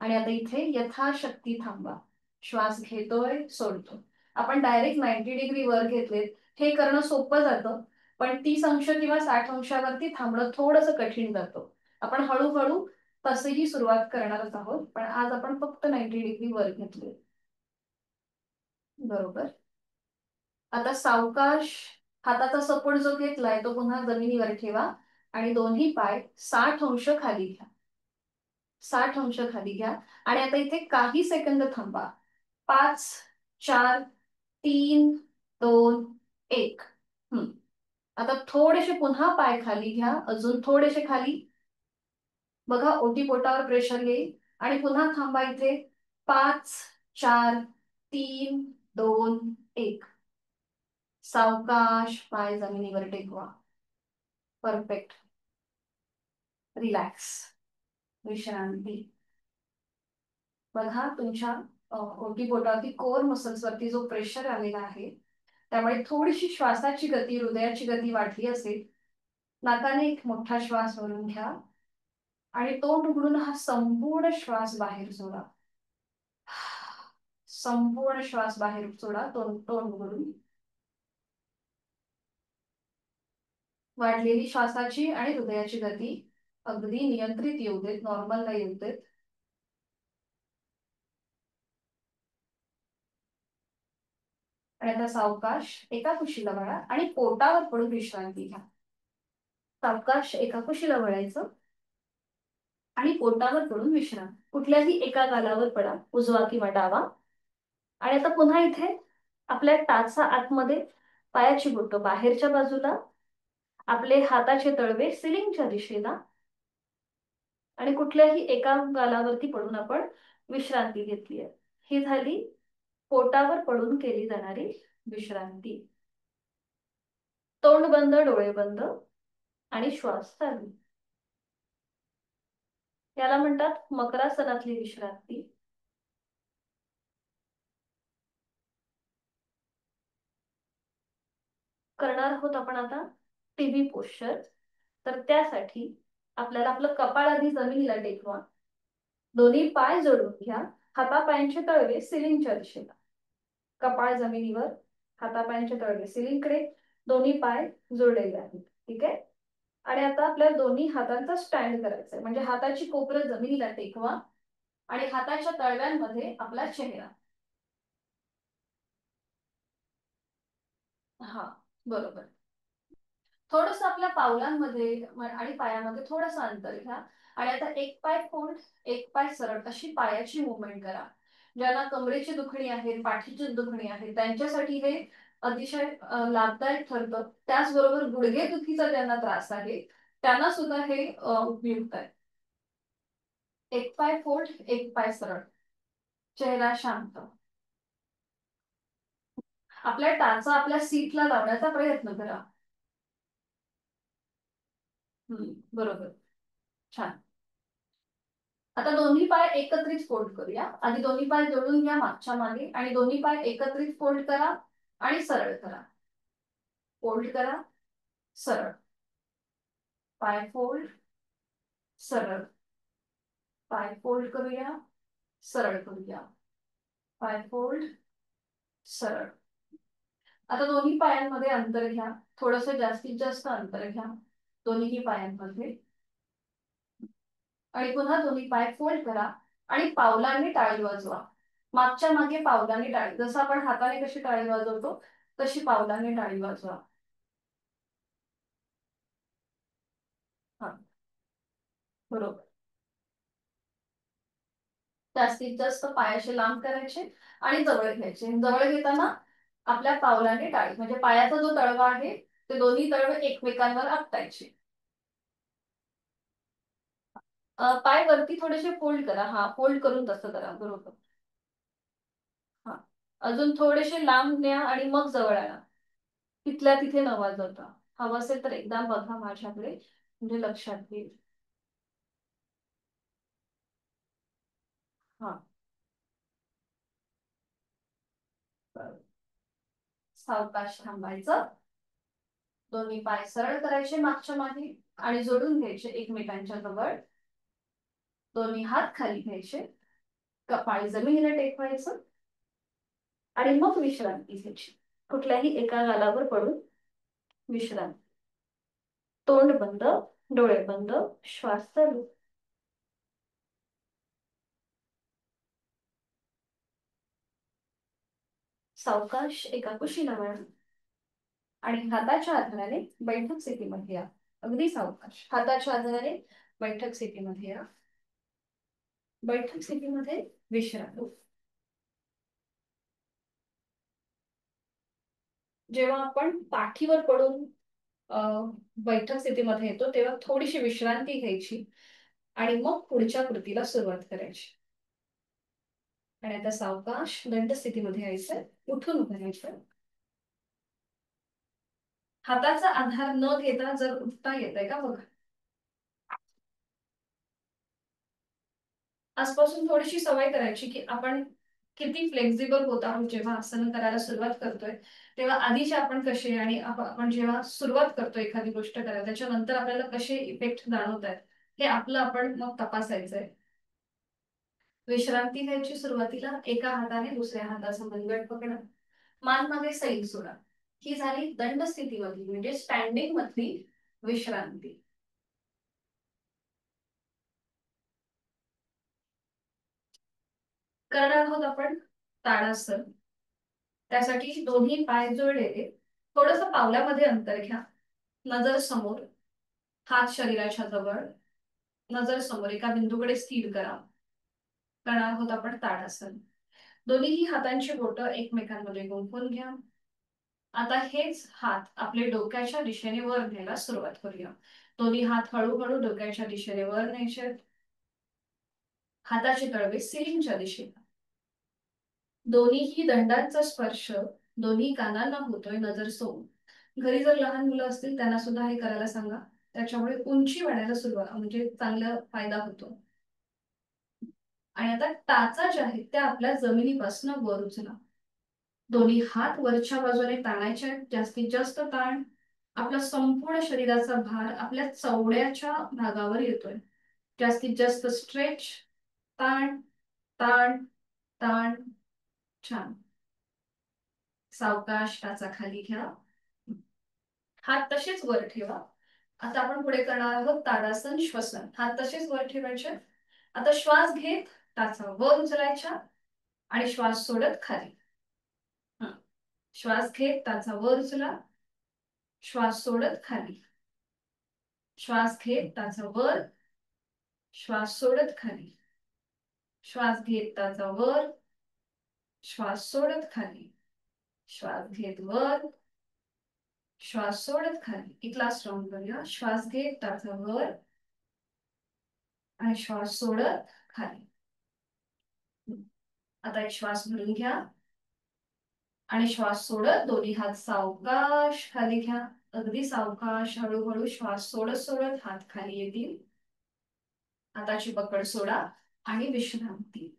आणि आता इथे यथाशक्ती थांबा. श्वास घेतोय, सोडतो. आपण डायरेक्ट 90 डिग्री वर घेतलेत. हे करणं सोपं जातं, पण 30 अंश किंवा 60 अंशावरती थांबणं थोडंसं कठीण जातं. आपण हळूहळू तसेही सुरुवात करणारच आहोत, पण आज आपण फक्त 90 डिग्री वर घेतले. बरोबर. आता सावकाश हाताचा सपोर्ट जो घेतलाय तो पुन्हा जमिनीवर ठेवा आणि दोन्ही पाय 60 अंश खाली घ्या. 60 अंश खाली घ्या आणि आता इथे काही सेकंद थांबा. 5, 4, 3, 2, 1. आता थोडेसे पुन्हा पाय खाली घ्या, अजून थोडेसे खाली. बघा ओटीपोटावर प्रेशर येईल आणि पुन्हा थांबा इथे. 5, 4, 3, 2, 1. सावकाश पाय जमिनीवर टेकवा. परफेक्ट. रिलॅक्स. विश्रांती. बघा तुमच्या ओटीपोटावरती कोर मसल्स वरती जो प्रेशर आलेला आहे त्यामुळे थोडीशी श्वासाची गती, हृदयाची गती वाढली असेल. नाकाने एक मोठा श्वास भरून घ्या आणि तोंड उघडून हा संपूर्ण श्वास बाहेर सोडा. संपूर्ण श्वास बाहेर सोडा, तोंड उघडून. वाढलेली श्वासाची आणि हृदयाची गती अगदी नियंत्रित येऊ देत, नॉर्मलला येऊ देत. आणि आता सावकाश एका कुशीला वळा आणि पोटावर पडून विश्रांती घ्या. सावकाश एका कुशीला वळायचं आणि पोटावर पडून विश्राम. कुठल्याही एका गालावर पडा, उजवा किंवा डावा. आणि आता पुन्हा इथे आपल्या टाचा आतमध्ये, पायाची बोटं बाहेरच्या बाजूला, आपले हाताचे तळवे सिलिंगच्या दिशेला आणि कुठल्याही एका गालावरती पडून आपण विश्रांती घेतली आहे. ही झाली पोटावर पडून केली जाणारी विश्रांती. तोंड बंद, डोळे बंद आणि श्वास चालू. याला म्हणतात मकरासनातली विश्रांती. करणार आहोत आपण आता टीव्ही पोश्चर. तर त्यासाठी आपल्याला आपलं कपाळ आधी जमिनीला टेकवा. दोन्ही पाय जोडून घ्या. हातापायांचे तळवे सिलिंगच्या दिशेला. कपाळ जमिनीवर, हातापायांचे तळवे सिलिंगकडे, दोन्ही पाय जोडलेले आहेत. ठीक आहे. आणि आता आपल्या दोन्ही हातांचा स्टँड करायचा आहे, म्हणजे हाताची कोपरं जमिनीला टेकवा आणि हाताच्या तळव्यांमध्ये आपला चेहरा. हा, बरोबर. थोडस आपल्या पावलांमध्ये आणि पायामध्ये थोडस अंतर घ्या आणि आता एक पाय फोल्ड, एक पाय सरळ अशी पायाची मुवमेंट करा. ज्यांना कमरेची दुखणी आहे, पाठीची दुखणी आहे, त्यांच्यासाठी हे अतिशय लाभदायक ठरतं. त्याचबरोबर गुडघे दुखीचा ज्यांना त्रास आहे त्यांना सुद्धा हे उपयुक्त आहे. एक पाय फोल्ड, एक पाय सरळ. चेहरा शांत. आपल्या टाचा आपल्या सीटला लावण्याचा प्रयत्न करा. बरोबर. छान. आता दोन्ही पाय एकत्रित फोल्ड करूया. आधी दोन्ही पाय जोडून घ्या मागच्या मागे आणि दोन्ही पाय एकत्रित फोल्ड करा आणि सरळ करा. फोल्ड करा, सरळ. पाय फोल्ड, सरळ. पाय फोल्ड करूया, सरळ करूया. पाय फोल्ड, सरळ. आता दोन्ही पायांमध्ये अंतर घ्या. थोडस जास्तीत जास्त अंतर घ्या दोन्ही पायांमध्ये. आणि पुन्हा दोन्ही पाय फोल्ड करा आणि पावलांनी टाळी वाजवा. मागच्या मागे पावलांनी टाळी, जसं आपण हाताने कशी टाळी वाजवतो तशी पावलांनी टाळी वाजवा. हा, बरोबर. जास्तीत जास्त पाय असे लांब करायचे आणि जवळ घ्यायचे. जवळ घेताना आपल्या पावलांनी टाळी, म्हणजे पायाचा जो तळवा आहे ते दोन्ही तळवे एकमेकांवर आपटायचे. पाय वरती थोडेसे फोल्ड करा. हा, फोल्ड करून तसं करा. बरोबर. हा, अजून थोडेसे लांब न्या आणि मग जवळ आणा. तिथल्या तिथे न वाजवता. हवं असेल तर एकदा बघा माझ्याकडे, म्हणजे लक्षात येईल. हा, सावकाश थांबायचं. दोन्ही पाय सरळ करायचे मागच्या मागे आणि जोडून घ्यायचे एकमेकांच्या जवळ. दोन्ही हात खाली घ्यायचे. कपाळ जमिनीला टेकवायचं आणि मग विश्रांती घ्यायची. कुठल्याही एका गालावर पडून विश्रांती. तोंड बंद, डोळे बंद, श्वास चालू. सावकाश एका कुशीला वळा आणि हाताच्या आधाराने बैठक स्थितीमध्ये या. अगदी सावकाश हाताच्या आधाराने बैठक स्थितीमध्ये या. बैठक स्थितीमध्ये विश्रांती. जेव्हा आपण पाठीवर पडून बैठक स्थितीमध्ये येतो तेव्हा थोडीशी विश्रांती घ्यायची आणि मग पुढच्या कृतीला सुरुवात करायची. आणि आता सावकाश दंड स्थितीमध्ये यायचं. उठून उभं राहायचं. हाताचा आधार न घेता जर उठता येतंय का बघा. आजपासून थोडीशी सवय करायची की आपण किती फ्लेक्झिबल होत आहोत जेव्हा आसन करायला सुरुवात करतोय. तेव्हा आधीचे आपण कसे आणि आपण जेव्हा सुरुवात करतो एखादी गोष्ट करायला त्याच्यानंतर आपल्याला कसे इफेक्ट जाणवत आहेत हे आपलं आपण मग तपासायचंय. विश्रांती घ्यायची. सुरुवातीला एका हाताने दुसऱ्या हाताचा मनगट पकडा. मान मागे सैल सोडा. ही झाली दंड स्थितीमधली म्हणजे स्टँडिंग मधली विश्रांती. करणार आहोत आपण ताडासन. त्यासाठी दोन्ही पाय जोडलेले. थोडस पावलामध्ये अंतर घ्या. नजर समोर, हात शरीराच्या जवळ. नजर समोर एका बिंदूकडे स्थिर करा. करणार आहोत आपण ताडासन. दोन्हीही हातांची बोटं एकमेकांमध्ये गुंफून घ्या. आता हेच हात आपले डोक्याच्या दिशेने वर न्यायला सुरुवात करूया. दोन्ही हात हळूहळू डोक्याच्या दिशेने वर न्यायचे. हाताचे तळवे सिलिंगच्या दिशेला. दोन्हीही दंडांचा स्पर्श दोन्ही कानांना होतोय नजर सोडून. घरी जर लहान मुलं असतील त्यांना सुद्धा हे करायला सांगा. त्याच्यामुळे उंची वाढायला सुरुवात म्हणजे चांगला फायदा होतो. आणि आता टाचा ज्या आहेत त्या आपल्या जमिनीपासून वर उचला. दोन्ही हात वरच्या बाजूने ताणायचे. जास्तीत जास्त ताण. आपला संपूर्ण शरीराचा भार आपल्या चवड्याच्या भागावर येतोय. जास्तीत जास्त स्ट्रेच. ताण, ताण, ताण. छान. सावकाश टाचा खाली घ्या. हात तसेच वर ठेवा. आता आपण पुढे करणार आहोत ताडासन श्वसन. हात तसेच वर ठेवायचे. आता श्वास घेत टाचा वर उचलायचा आणि श्वास सोडत खाली. श्वास घेत टाचा वर उचला. श्वास सोडत खाली. श्वास घेत टाचा वर. श्वास सोडत खाली. श्वास घेत टाचा वर. श्वास सोडत खाली. श्वास घेत वर. श्वास सोडत खाली. एक लास्ट राऊंड करूया. श्वास घेत टाचा वर आणि श्वास सोडत खाली. आता एक श्वास भरून घ्या आणि श्वास सोडत दोन्ही हात सावकाश खाली घ्या. अगदी सावकाश हळूहळू श्वास सोडत सोडत हात खाली येतील. हाताची पकड सोडा आणि विश्रांती.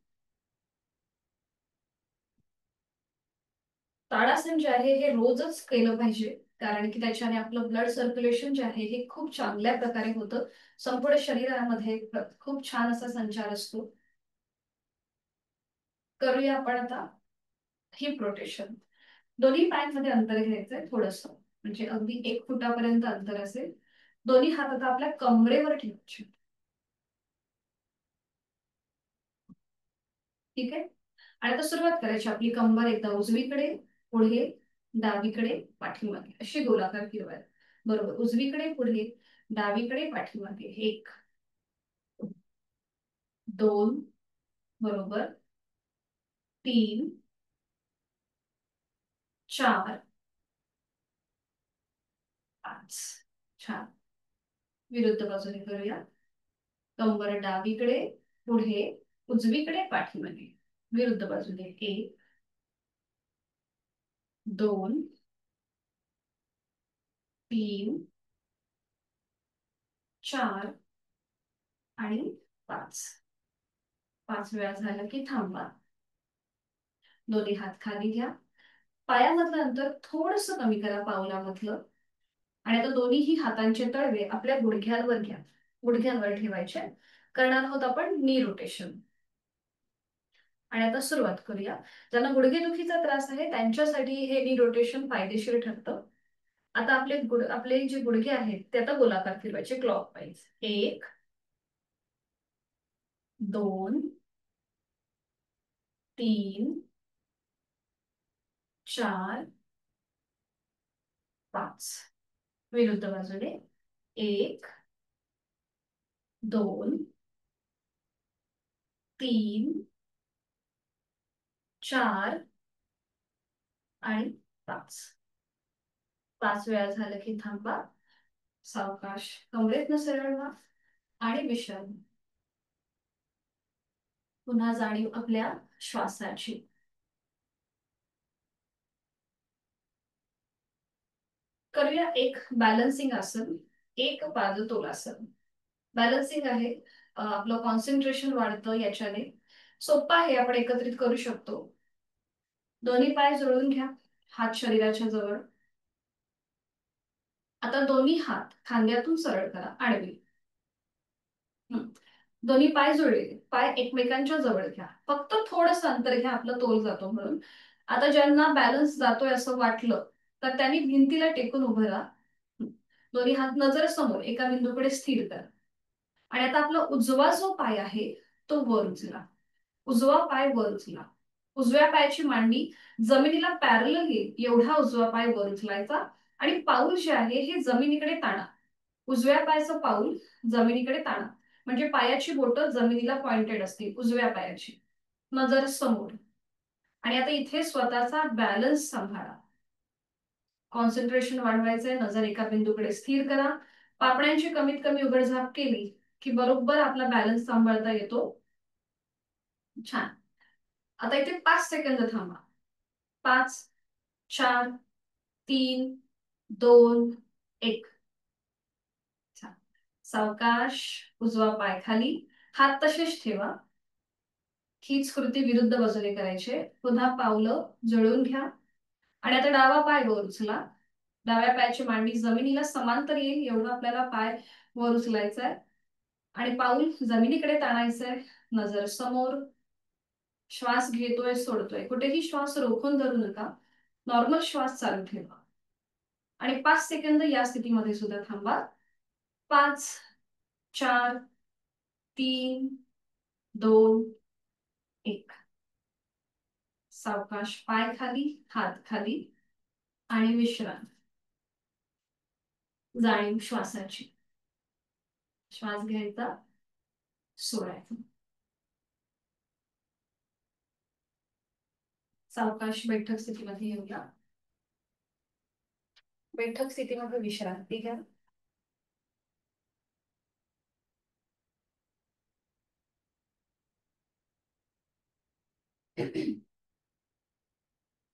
ताडासन जे आहे हे रोजच केलं पाहिजे. कारण की त्याच्याने आपलं ब्लड सर्क्युलेशन जे आहे हे खूप चांगल्या प्रकारे होतं. संपूर्ण शरीरामध्ये खूप छान असा संचार असतो. करूया आपण आता हिप रोटेशन. दोन्ही पायांमध्ये अंतर घ्यायचंय थोडस म्हणजे अगदी 1 फुटापर्यंत अंतर असेल. दोन्ही हात आता आपल्या कमरेवर ठेवायचे. ठीक आहे. आणि आता सुरुवात करायची. आपली कंबर एकदा उजवीकडे, पुढे, डावीकडे, पाठीमागे अशी गोलाकार फिरवायला. बरोबर. उजवीकडे, पुढे, डावीकडे, पाठीमागे. 1, 2, बरोबर. 3, 4, 5. छान. विरुद्ध बाजूने करूया. कंबर डावीकडे, पुढे, उजवीकडे, पाठीमागे. विरुद्ध बाजूने 1, 2, 3, 4 आणि 5. 5 वेळा झालं की थांबा. दोन्ही हात खाली घ्या. पायामधलं अंतर थोडस कमी करा पावलामधलं. आणि आता दोन्हीही हातांचे तळवे आपल्या गुडघ्यांवर घ्या. गुडघ्यांवर ठेवायचे. करणार आहोत आपण नी रोटेशन. आणि आता सुरुवात करूया. ज्यांना गुडघेदुखीचा त्रास आहे त्यांच्यासाठी हे नी रोटेशन फायदेशीर ठरतं. आता आपले जे गुडघे आहेत ते आता गोलाकार फिरवायचे क्लॉकवाईज. 1, 2, 3, 4, 5. विरुद्ध बाजूने 1, 2, 3, 4 आणि 5. 5 वेळा झालं की थांबा. सावकाश कमरेतनं सरळ व्हा आणि विश्रांती. पुन्हा जाणीव आपल्या श्वासाची. करूया एक बॅलन्सिंग आसन, एक पादतोलासन. बॅलन्सिंग आहे. आपलं कॉन्सन्ट्रेशन वाढतं याच्याने. सोपं आहे, आपण एकत्रित करू शकतो. दोन्ही पाय जुळवून घ्या, हात शरीराच्या जवळ. आता दोन्ही हात खांद्यातून सरळ करा, आडवी. दोन्ही पाय जुळले, पाय एकमेकांच्या जवळ घ्या. फक्त थोडस अंतर घ्या, आपलं तोल जातो म्हणून. आता ज्यांना बॅलन्स जातोय असं वाटलं तर त्यांनी भिंतीला टेकून उभं राहा. दोन्ही हात नजर समोर एका बिंदूकडे स्थिर करा. आणि आता आपला उजवा जो पाय आहे तो वर उचला. उजवा पाय वर उचला. उजव्या पायाची मांडी जमिनीला पॅरलल येईल एवढा उजवा पाय वर उचलायचा. आणि पाऊल जे आहे हे जमिनीकडे ताणा. उजव्या पायाचं पाऊल जमिनीकडे ताणा. म्हणजे पायाची बोटं जमिनीला पॉइंटेड असतील उजव्या पायाची. नजर समोर. आणि आता इथे स्वतःचा बॅलन्स सांभाळा. कॉन्सन्ट्रेशन वाढवायचंय. नजर एका बिंदूकडे स्थिर करा. पापण्यांची कमीत कमी उघडझाप केली की बरोबर आपला बॅलन्स सांभाळता येतो. छान. आता इथे 5 सेकंद थांबा. 5, 4, 3, 2, 1. छान. सावकाश उजवा पाय खाली, हात तसेच ठेवा. हीच कृती विरुद्ध बाजूने करायची. पुन्हा पावलं जुळवून घ्या. आणि आता डावा पाय वर उचला. डाव्या पायाची मांडी जमिनीला समांतर येईल एवढं आपल्याला पाय वर उचलायचा आहे. आणि पाऊल जमिनीकडे ताणायचंय. नजर समोर. श्वास घेतोय सोडतोय, कुठेही श्वास रोखून धरू नका. नॉर्मल श्वास चालू ठेवा. आणि 5 सेकंद या स्थितीमध्ये सुद्धा थांबा. 5, 4, 3, 2, 1. सावकाश पाय खाली, हात खाली आणि विश्रांती. जाणीव श्वासाची. श्वास घ्यायचा, सोडायचा. सावकाश बैठक स्थितीमध्ये येऊया. बैठक स्थितीमध्ये विश्रांती घ्या.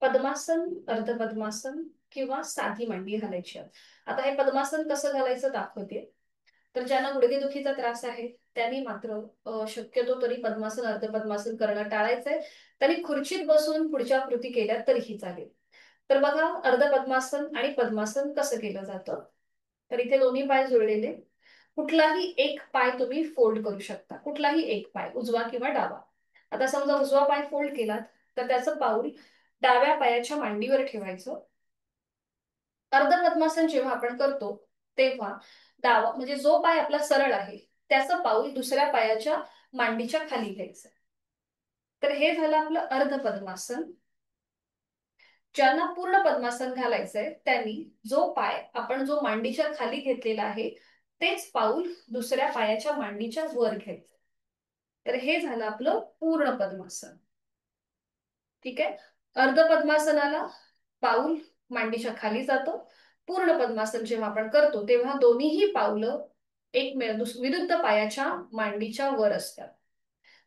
पद्मासन, अर्धपद्मासन किंवा साधी मांडी घालायची. आता हे पद्मासन कसं घालायचं दाखवते. तर ज्यांना गुडघेदुखीचा त्रास आहे त्यांनी मात्र शक्यतो तरी पद्मासन अर्धपद्मासन करणं टाळायचंय. त्यांनी खुर्चीत बसून पुढच्या कृती केल्या तरीही चालेल. तर बघा, अर्धपद्मासन आणि पद्मासन कसं केलं जातं. तर इथे दोन्ही पाय जुळलेले. कुठलाही एक पाय तुम्ही फोल्ड करू शकता. कुठलाही एक पाय, उजवा किंवा डावा. आता समजा उजवा पाय फोल्ड केलात तर त्याचं पाऊल डाव्या पायाच्या मांडीवर ठेवायचं. अर्धपद्मासन जेव्हा आपण करतो तेव्हा डावा म्हणजे जो पाय आपला सरळ आहे त्याचं पाऊल दुसऱ्या पायाच्या मांडीच्या खाली घ्यायचं. तर हे झालं आपलं अर्धपद्मासन. ज्यांना पूर्ण पद्मासन घालायचंय त्यांनी जो मांडीच्या खाली घेतलेला आहे तेच पाऊल दुसऱ्या पायाच्या मांडीच्या वर घ्यायचं. तर हे झालं आपलं पूर्ण पद्मासन. ठीक आहे. अर्ध पद्मासनाला पाऊल मांडीच्या खाली जातो. पूर्ण पद्मासन जेव्हा आपण करतो तेव्हा दोन्हीही पावलं विरुद्ध पायाच्या मांडीच्या वर असतात.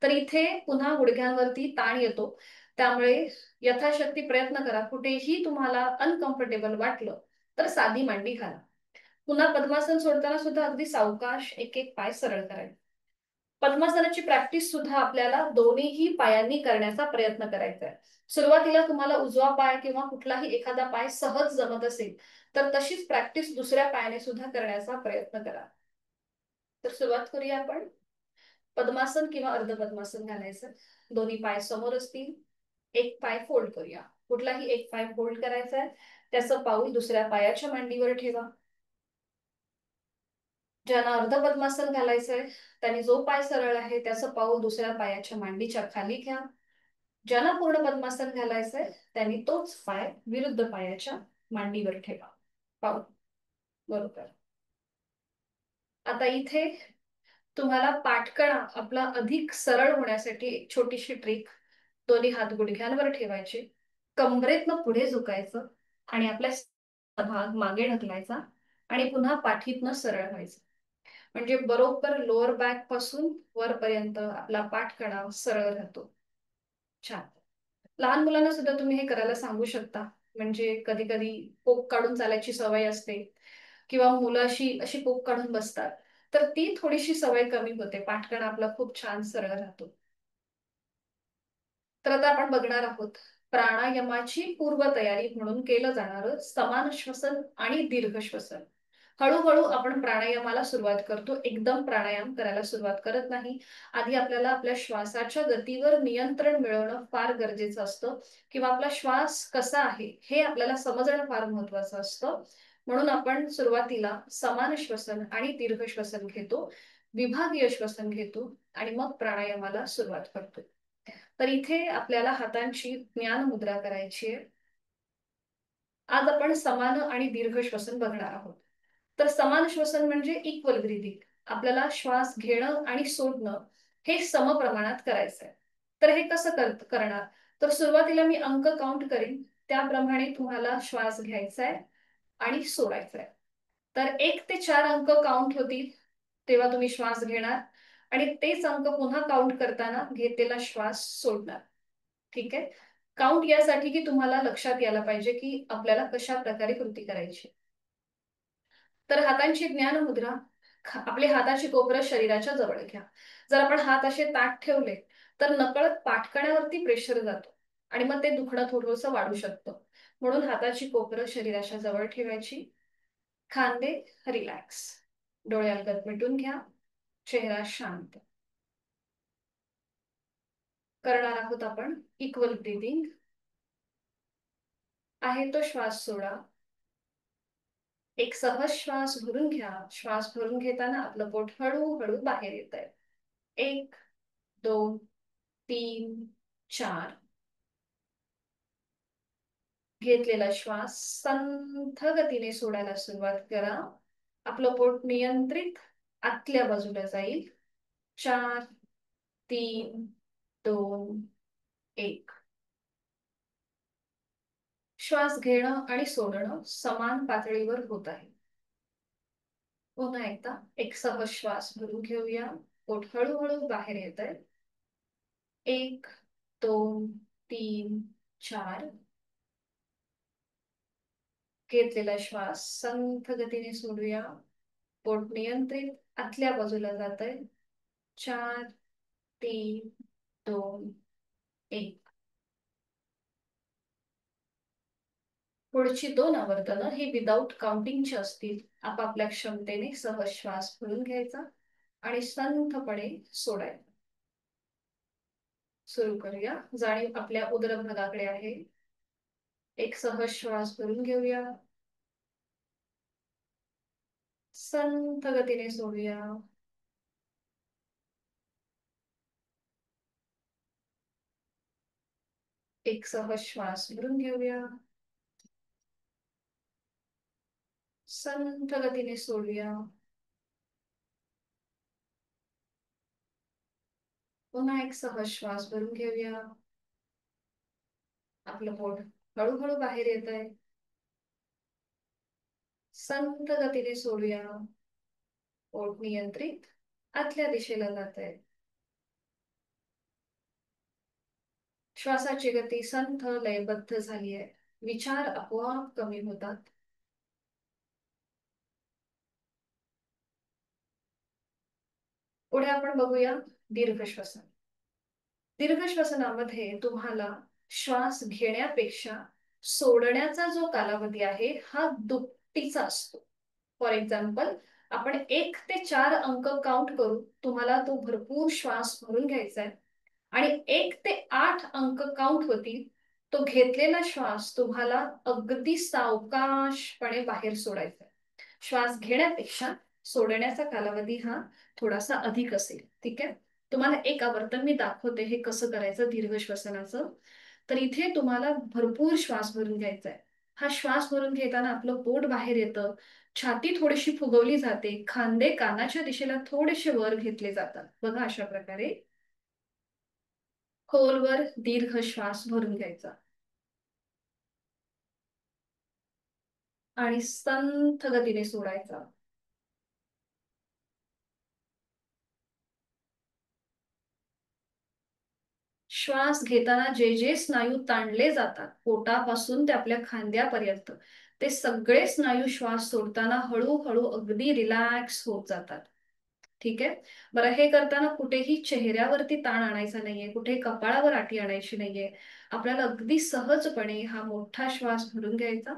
तर इथे पुन्हा गुडघ्यांवरती ताण येतो. त्यामुळे यथाशक्ती प्रयत्न करा, कुठेही तुम्हाला अनकम्फर्टेबल वाटलं तर साधी मांडी घाला. पुन्हा पद्मासन सोडताना सुद्धा अगदी सावकाश एक एक पाय सरळ करायचे. पद्मासनाची प्रॅक्टिस सुद्धा आपल्याला दोन्हीही पायांनी करण्याचा प्रयत्न करायचा आहे. सुरुवातीला तुम्हाला उजवा पाय किंवा कुठलाही एखादा पाय सहज जमत असेल तर तशीच प्रॅक्टिस दुसऱ्या पायाने सुद्धा करण्याचा प्रयत्न करा. तर सुरुवात करूया आपण. पद्मासन किंवा अर्ध पद्मासन घालायचं. दोन्ही पाय समोर असतील. एक पाय फोल्ड करूया. कुठलाही एक पाय फोल्ड करायचा आहे. त्याचं पाऊल दुसऱ्या पायाच्या मांडीवर ठेवा. ज्यांना अर्ध पद्मासन घालायचंय त्यांनी जो पाय सरळ आहे त्याचं पाऊल दुसऱ्या पायाच्या मांडीच्या खाली घ्या. ज्यांना पूर्ण पद्मासन घालायचंय त्यांनी तोच पाय विरुद्ध पायाच्या मांडीवर ठेवा. पाऊल बरोबर. आता इथे तुम्हाला पाठकणा आपला अधिक सरळ होण्यासाठी एक छोटीशी ट्रिक. दोन्ही हात गुडघ्यांवर ठेवायचे. कंबरेतनं पुढे झुकायचं आणि आपल्या भाग मागे ढकलायचा आणि पुन्हा पाठीतनं सरळ व्हायचं. म्हणजे बरोबर लोअर बॅक पासून वरपर्यंत आपला पाठकणा सरळ राहतो. छान. लहान मुलांना सुद्धा तुम्ही हे करायला सांगू शकता. म्हणजे कधी कधी पोक काढून चालायची सवय असते किंवा मुलं अशी अशी पोक काढून बसतात, तर ती थोडीशी सवय कमी होते. पाठकणा आपला खूप छान सरळ राहतो. तर आता आपण बघणार आहोत प्राणायामाची पूर्वतयारी म्हणून केलं जाणारं समान श्वसन आणि दीर्घ श्वसन. हळूहळू आपण प्राणायामाला सुरुवात करतो. एकदम प्राणायाम करायला सुरुवात करत नाही. आधी आपल्याला आपल्या श्वासाच्या गतीवर नियंत्रण मिळवणं फार गरजेचं असतं किंवा आपला श्वास कसा आहे हे आपल्याला समजणं फार महत्वाचं असतं. म्हणून आपण सुरुवातीला समान श्वसन आणि दीर्घ श्वसन घेतो, विभागीय श्वसन घेतो आणि मग प्राणायामाला सुरुवात करतो. तर इथे आपल्याला हातांची ज्ञान मुद्रा करायची आहे. आज आपण समान आणि दीर्घ श्वसन बघणार आहोत. तर समान श्वसन म्हणजे इक्वल ब्रीदिंग. आपल्याला श्वास घेणं आणि सोडणं हे समप्रमाणात करायचंय. तर हे कसं करणार? तर सुरुवातीला मी अंक काउंट करेन, त्याप्रमाणे तुम्हाला श्वास घ्यायचा आहे आणि सोडायचा आहे. तर 1 ते 4 अंक काउंट होतील तेव्हा तुम्ही श्वास घेणार आणि तेच अंक पुन्हा काउंट करताना घेतलेला श्वास सोडणार. ठीक आहे. काउंट यासाठी की तुम्हाला लक्षात यायला पाहिजे की आपल्याला कशा प्रकारे कृती करायची. तर हातांची ज्ञान मुद्रा. आपले हाताची कोपरं शरीराच्या जवळ घ्या. जर आपण हात असे ताठ ठेवले तर नकळत पाठकण्यावरती प्रेशर जातो आणि मग ते दुखणं थोडंसं वाढू शकतं. म्हणून हाताची कोपरं शरीराच्या जवळ ठेवायची. खांदे रिलॅक्स. डोळे अलगद मिटून घ्या. चेहरा शांत. करणार आहोत आपण इक्वल ब्रीदिंग. आहे तो श्वास सोडा. एक सहज श्वास भरून घ्या. श्वास भरून घेताना आपलं पोट हळूहळू बाहेर येत आहे. 1, 2, 3, 4. घेतलेला श्वास संथ गतीने सोडायला सुरुवात करा. आपलं पोट नियंत्रित आतल्या बाजूला जाईल. 4, 3, 2, 1. श्वास घेणं आणि सोडणं समान पातळीवर होत आहे. पुन्हा एकदा एक सहज श्वास भरून घेऊया. पोट हळूहळू बाहेर येत आहे. 1, 2, 3, 4. घेतलेला श्वास संथ गतीने सोडूया. पोट नियंत्रित आतल्या बाजूला जात आहे. 4, 3, 2, 1. पुढची 2 आवर्तनं ही विदाऊट काउंटिंगची असतील. आपापल्या क्षमतेने सहज श्वास भरून घ्यायचा आणि संथपणे सोडायचा. सुरू करूया. जाणीव आपल्या उदरभागाकडे आहे. एक सहज श्वास भरून घेऊया. संथ गतीने सोडूया. एक सहज श्वास भरून घेऊया. संथ गतीने सोडूया. पुन्हा एक सहज श्वास भरून घेऊया. आपलं पोट हळूहळू बाहेर येत आहे. संथ गतीने सोडूया. ओढ नियंत्रित आतल्या दिशेला जात आहे. श्वासाची गती संथ लयबद्ध झाली आहे. विचार आपोआप कमी होतात. पुढे आपण बघूया दीर्घ श्वसन. दीर्घ श्वसनामध्ये तुम्हाला श्वास घेण्यापेक्षा सोडण्याचा जो कालावधी आहे हा दुपटीचा असतो. फॉर एक्झाम्पल, आपण 1 ते 4 अंक काउंट करू, तुम्हाला तो भरपूर श्वास भरून घ्यायचा आहे आणि 1 ते 8 अंक काउंट होतील. तो घेतलेला श्वास तुम्हाला अगदी सावकाशपणे बाहेर सोडायचा आहे. श्वास घेण्यापेक्षा सोडण्याचा कालावधी हा थोडासा अधिक असेल. ठीक आहे. तुम्हाला एक आवर्तन मी दाखवते हे कसं करायचं दीर्घ श्वसनाचं. तर इथे तुम्हाला भरपूर श्वास भरून घ्यायचा आहे. हा श्वास भरून घेताना आपलं पोट बाहेर येतं, छाती थोडीशी फुगवली जाते, खांदे कानाच्या दिशेला थोडेसे वर घेतले जातात. बघा, अशा प्रकारे खोलवर दीर्घ श्वास भरून घ्यायचा आणि संथ गतीने सोडायचा. श्वास घेताना जे जे स्नायू ताणले जातात पोटापासून ते आपल्या खांद्यापर्यंत, ते सगळे स्नायू श्वास सोडताना हळूहळू अगदी रिलॅक्स होत जातात. ठीक आहे. बरं, हे करताना कुठेही चेहऱ्यावरती ताण आणायचा नाहीये, कुठे कपाळावर आठी आणायची नाहीये. आपल्याला अगदी सहजपणे हा मोठा श्वास भरून घ्यायचा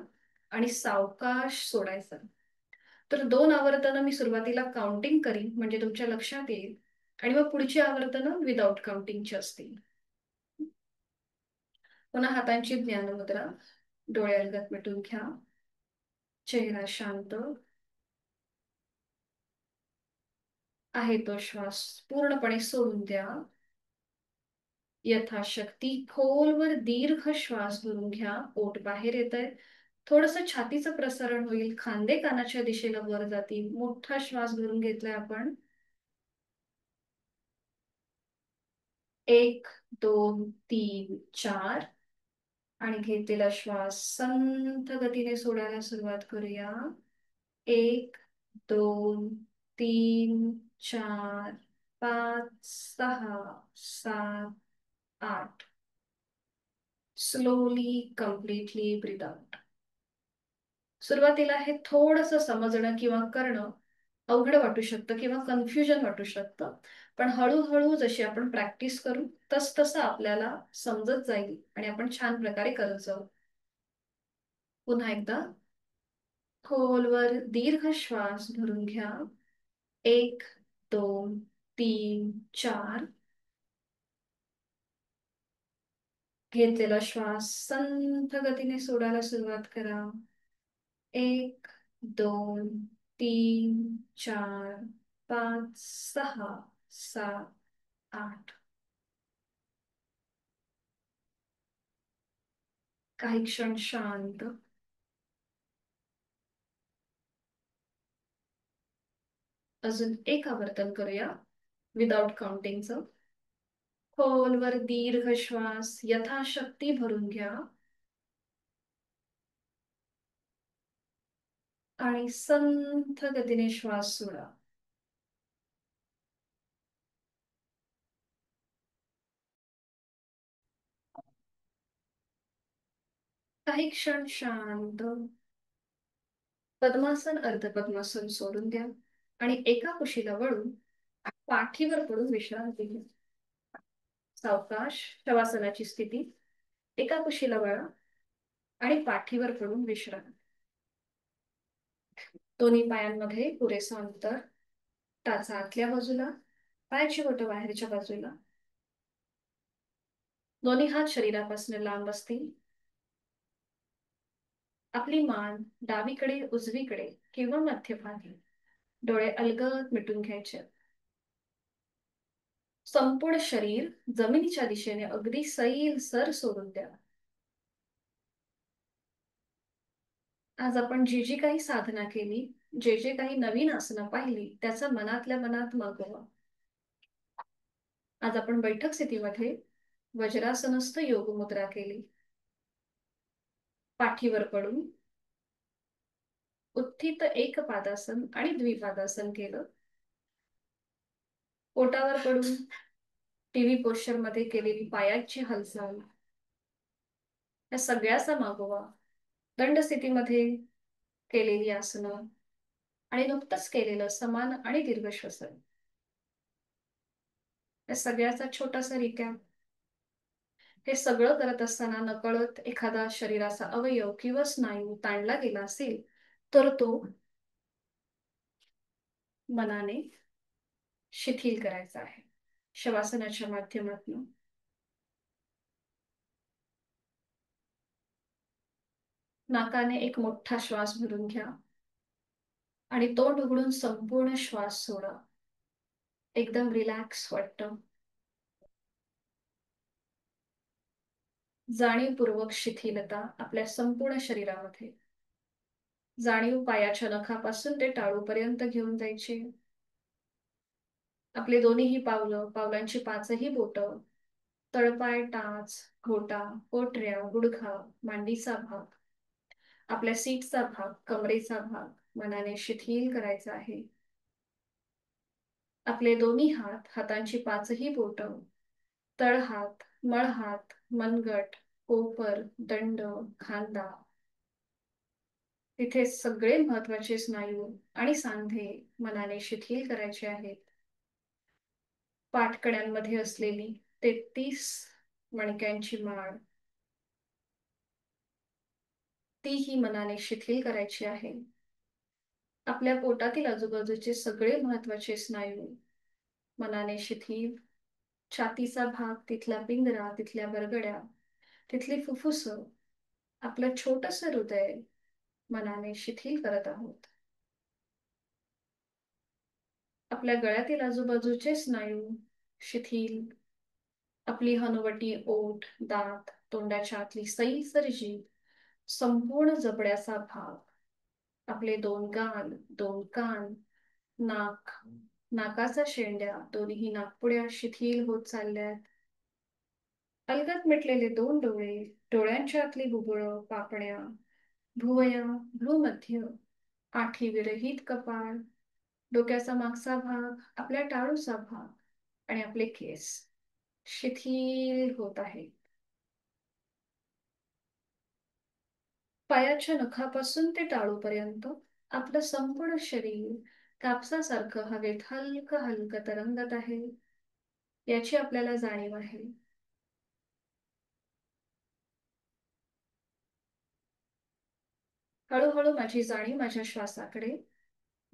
आणि सावकाश सोडायचा. तर 2 आवर्तनं मी सुरुवातीला काउंटिंग करीन, म्हणजे तुमच्या लक्षात येईल, आणि मग पुढची आवर्तनं विदाउट काउंटिंगची असतील. पुन्हा हातांची ज्ञानमुद्रा. डोळे अलगद मिटून घ्या. चेहरा शांत. आहे तो श्वास पूर्णपणे सोडून द्या. यथाशक्ती खोलवर दीर्घ श्वास भरून घ्या. पोट बाहेर येत आहे. थोडस छातीचं प्रसारण होईल, खांदे कानाच्या दिशेला वर जातील. मोठा श्वास भरून घेतलाय आपण. 1, 2, 3, 4 आणि घेतलेला श्वास संथ गतीने सोडायला सुरुवात करूया. 1, 2, 3, 4, 5, 6, 7, 8. स्लोली कम्प्लिटली ब्रीद आउट. सुरुवातीला हे थोडस समजणं किंवा करणं अवघड वाटू शकतं किंवा कन्फ्युजन वाटू शकतं, पण हळूहळू जशी आपण प्रॅक्टिस करू तस तसं आपल्याला समजत जाईल आणि आपण छान प्रकारे करत जाऊ. पुन्हा एकदा खोलवर दीर्घ श्वास भरून घ्या. 1, 2, 3, 4. घेतलेला श्वास संथ गतीने सोडायला सुरुवात करा. 1, 2, 3, 4, 5, 6, 7, 8. काही क्षण शांत. अजून एक आवर्तन करूया विदाउट काउंटिंगचं. खोलवर दीर्घ श्वास यथाशक्ती भरून घ्या आणि संथ गतीने श्वास सोडा. काही क्षण शांत. पद्मासन अर्ध पद्मासन सोडून द्या आणि एका कुशीला वळून पाठीवर पडून विश्रांती घ्या. सावकाश शवासनाची स्थिती. एका कुशीला वळा आणि पाठीवर पडून विश्रांती. दोन्ही पायांमध्ये पुरेसं अंतर. टाचा आतल्या बाजूला, पायाची बोटं बाहेरच्या बाजूला. दोन्ही हात शरीरापासून लांब असतील. आपली मान डावीकडे, उजवीकडे किंवा मध्यभागी. डोळे अलगद मिटून घ्यायचे. संपूर्ण शरीर जमिनीच्या दिशेने अगदी सैल सर सोडून द्या. आज आपण जी जी काही साधना केली, जे जे काही नवीन आसनं पाहिली, त्याचा मनातल्या मनात मागोवा. आज आपण बैठक स्थितीमध्ये वज्रासनस्थ योग मुद्रा केली. पाठीवर पडून उत्थित एक पादासन आणि द्विपादासन केलं. पोटावर पडून टीव्ही पोश्चर मध्ये केलेली पायाची हालचाल, या सगळ्याचा मागोवा दंड स्थितीमध्ये केलेली आसनं आणि नुकतंच केलेलं समान आणि दीर्घ श्वसन, या सगळ्याचा छोटासा रिकॅप. हे सगळं करत असताना नकळत एखादा शरीराचा अवयव किंवा स्नायू ताणला गेला असेल तर तो मनाने शिथिल करायचा आहे शवासनाच्या माध्यमातून. नाकाने एक मोठा श्वास भरून घ्या आणि तोंड उघडून संपूर्ण श्वास सोडा. एकदम रिलॅक्स वाटतं. जाणीवपूर्वक शिथिलता आपल्या संपूर्ण शरीरामध्ये. जाणीव पायाच्या नखापासून ते टाळूपर्यंत घेऊन जायची. आपले दोन्हीही पावलं, पावलांची पाचही बोटं, तळपाय, टाच, घोटा, पोटऱ्या, गुडघा, मांडीचा भाग, आपल्या सीटचा भाग, कमरेचा भाग मनाने शिथिल करायचा आहे. आपले दोन्ही हात, हातांची पाचही बोटं, तळहात, मळहात, मनगट, कोपर, दंड, खांदा, तिथे सगळे महत्वाचे स्नायू आणि सांधे मनाने शिथिल करायचे आहेत. पाठकड्यांमध्ये असलेली 33 मणक्यांची माळ, तीही मनाने शिथिल करायची आहे. आपल्या पोटातील आजूबाजूचे सगळे महत्वाचे स्नायू मनाने शिथिल. छातीचा भाग, तिथला पिंगरा, तिथल्या बरगड्या, तिथली फुफ्फुस, आपलं छोटस हृदय मनाने शिथिल करत आहोत. आपल्या गळ्यातील आजूबाजूचे स्नायू शिथिल. आपली हनुवटी, ओठ, दात, तोंडाच्या आतली सैल जीभ, संपूर्ण जबड्याचा भाग, आपले दोन गाल, दोन कान, नाक, नाकाचा शेंड्या, दोन्ही नाकपुड्या शिथिल होत चालल्यात. अलगद मिटलेले दोन डोळे, डोळ्यांच्या आतली बुबुळं, पापण्या, भुवया, भ्रूमध्य, आठी विरहित कपाळ, डोक्याचा मागचा भाग, आपल्या टाळूचा भाग आणि आपले केस शिथिल होत आहे. पायाच्या नखापासून ते टाळूपर्यंत आपलं संपूर्ण शरीर कापसासारखं हवेत हलकं हलकं तरंगत आहे, याची आपल्याला जाणीव आहे. हळूहळू माझी जाणीव माझ्या श्वासाकडे.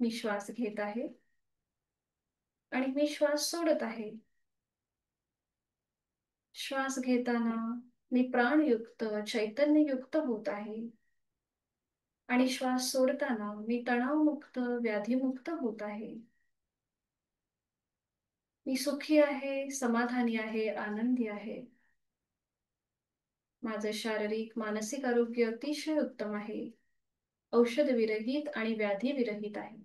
मी श्वास घेत आहे आणि मी श्वास सोडत आहे. श्वास घेताना मी प्राणयुक्त, चैतन्ययुक्त होत आहे आणि श्वास सोडताना मी तणावमुक्त, व्याधीमुक्त होत आहे. मी सुखी आहे, समाधानी आहे, आनंदी आहे. माझे शारीरिक, मानसिक आरोग्य अतिशय उत्तम आहे, औषध विरहित आणि व्याधी विरहित आहे.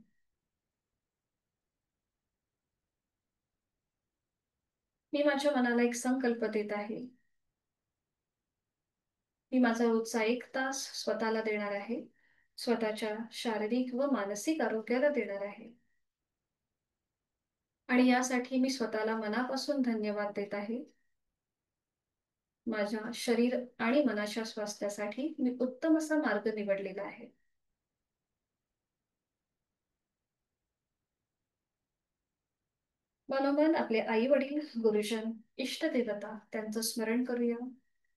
मी माझ्या मनाला एक संकल्प देत आहे. मी माझा रोजचा 1 तास स्वतःला देणार आहे, स्वतःच्या शारीरिक व मानसिक आरोग्याला देणार आहे. आणि यासाठी मी स्वतःला मनापासून धन्यवाद देत आहे. माझ्या शरीर आणि मनाच्या स्वास्थ्यासाठी मी उत्तम असा मार्ग निवडलेला आहे. मनोमन आपले आई वडील, गुरुजन, इष्टदेवता त्यांचं स्मरण करूया,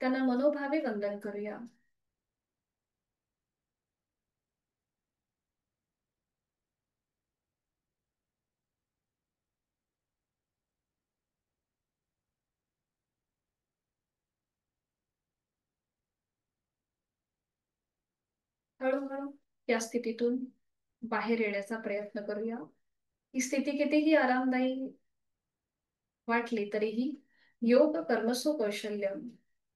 त्यांना मनोभावे वंदन करूया. हळूहळू या स्थितीतून बाहेर येण्याचा प्रयत्न करूया. ही स्थिती कितीही आरामदायी वाटली तरीही योग कर्मसु कौशल्य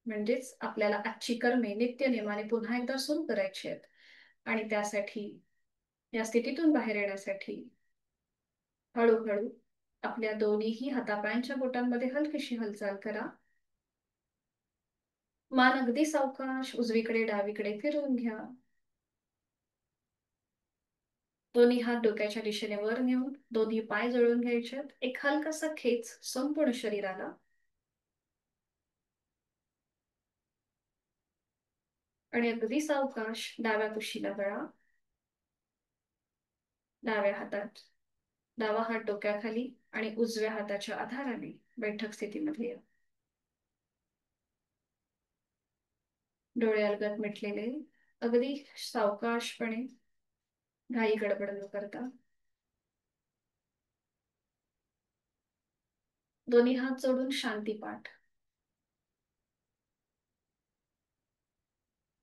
म्हणजेच आपल्याला आजची कर्मे नित्य नेमाने पुन्हा एकदा सुरू करायची आहेत. आणि त्यासाठी, या स्थितीतून बाहेर येण्यासाठी हळूहळू आपल्या दोन्हीही हातापायांच्या बोटांमध्ये हलकीशी हालचाल करा. मान अगदी सावकाश उजवीकडे डावीकडे फिरवून घ्या. दोन्ही हात डोक्याच्या दिशेने वर नेऊन दोन्ही पाय जोडून घ्यायच्यात. एक हलकासा खेच संपूर्ण शरीराला. आणि अगदी सावकाश डाव्या कुशीला वळा. डाव्या हातात डावा हात डोक्याखाली आणि उजव्या हाताच्या आधाराने बैठक स्थितीमध्ये या. डोळे अलगद मिटलेले, अगदी सावकाशपणे, घाई गडबड न करता दोन्ही हात जोडून शांती पाठ.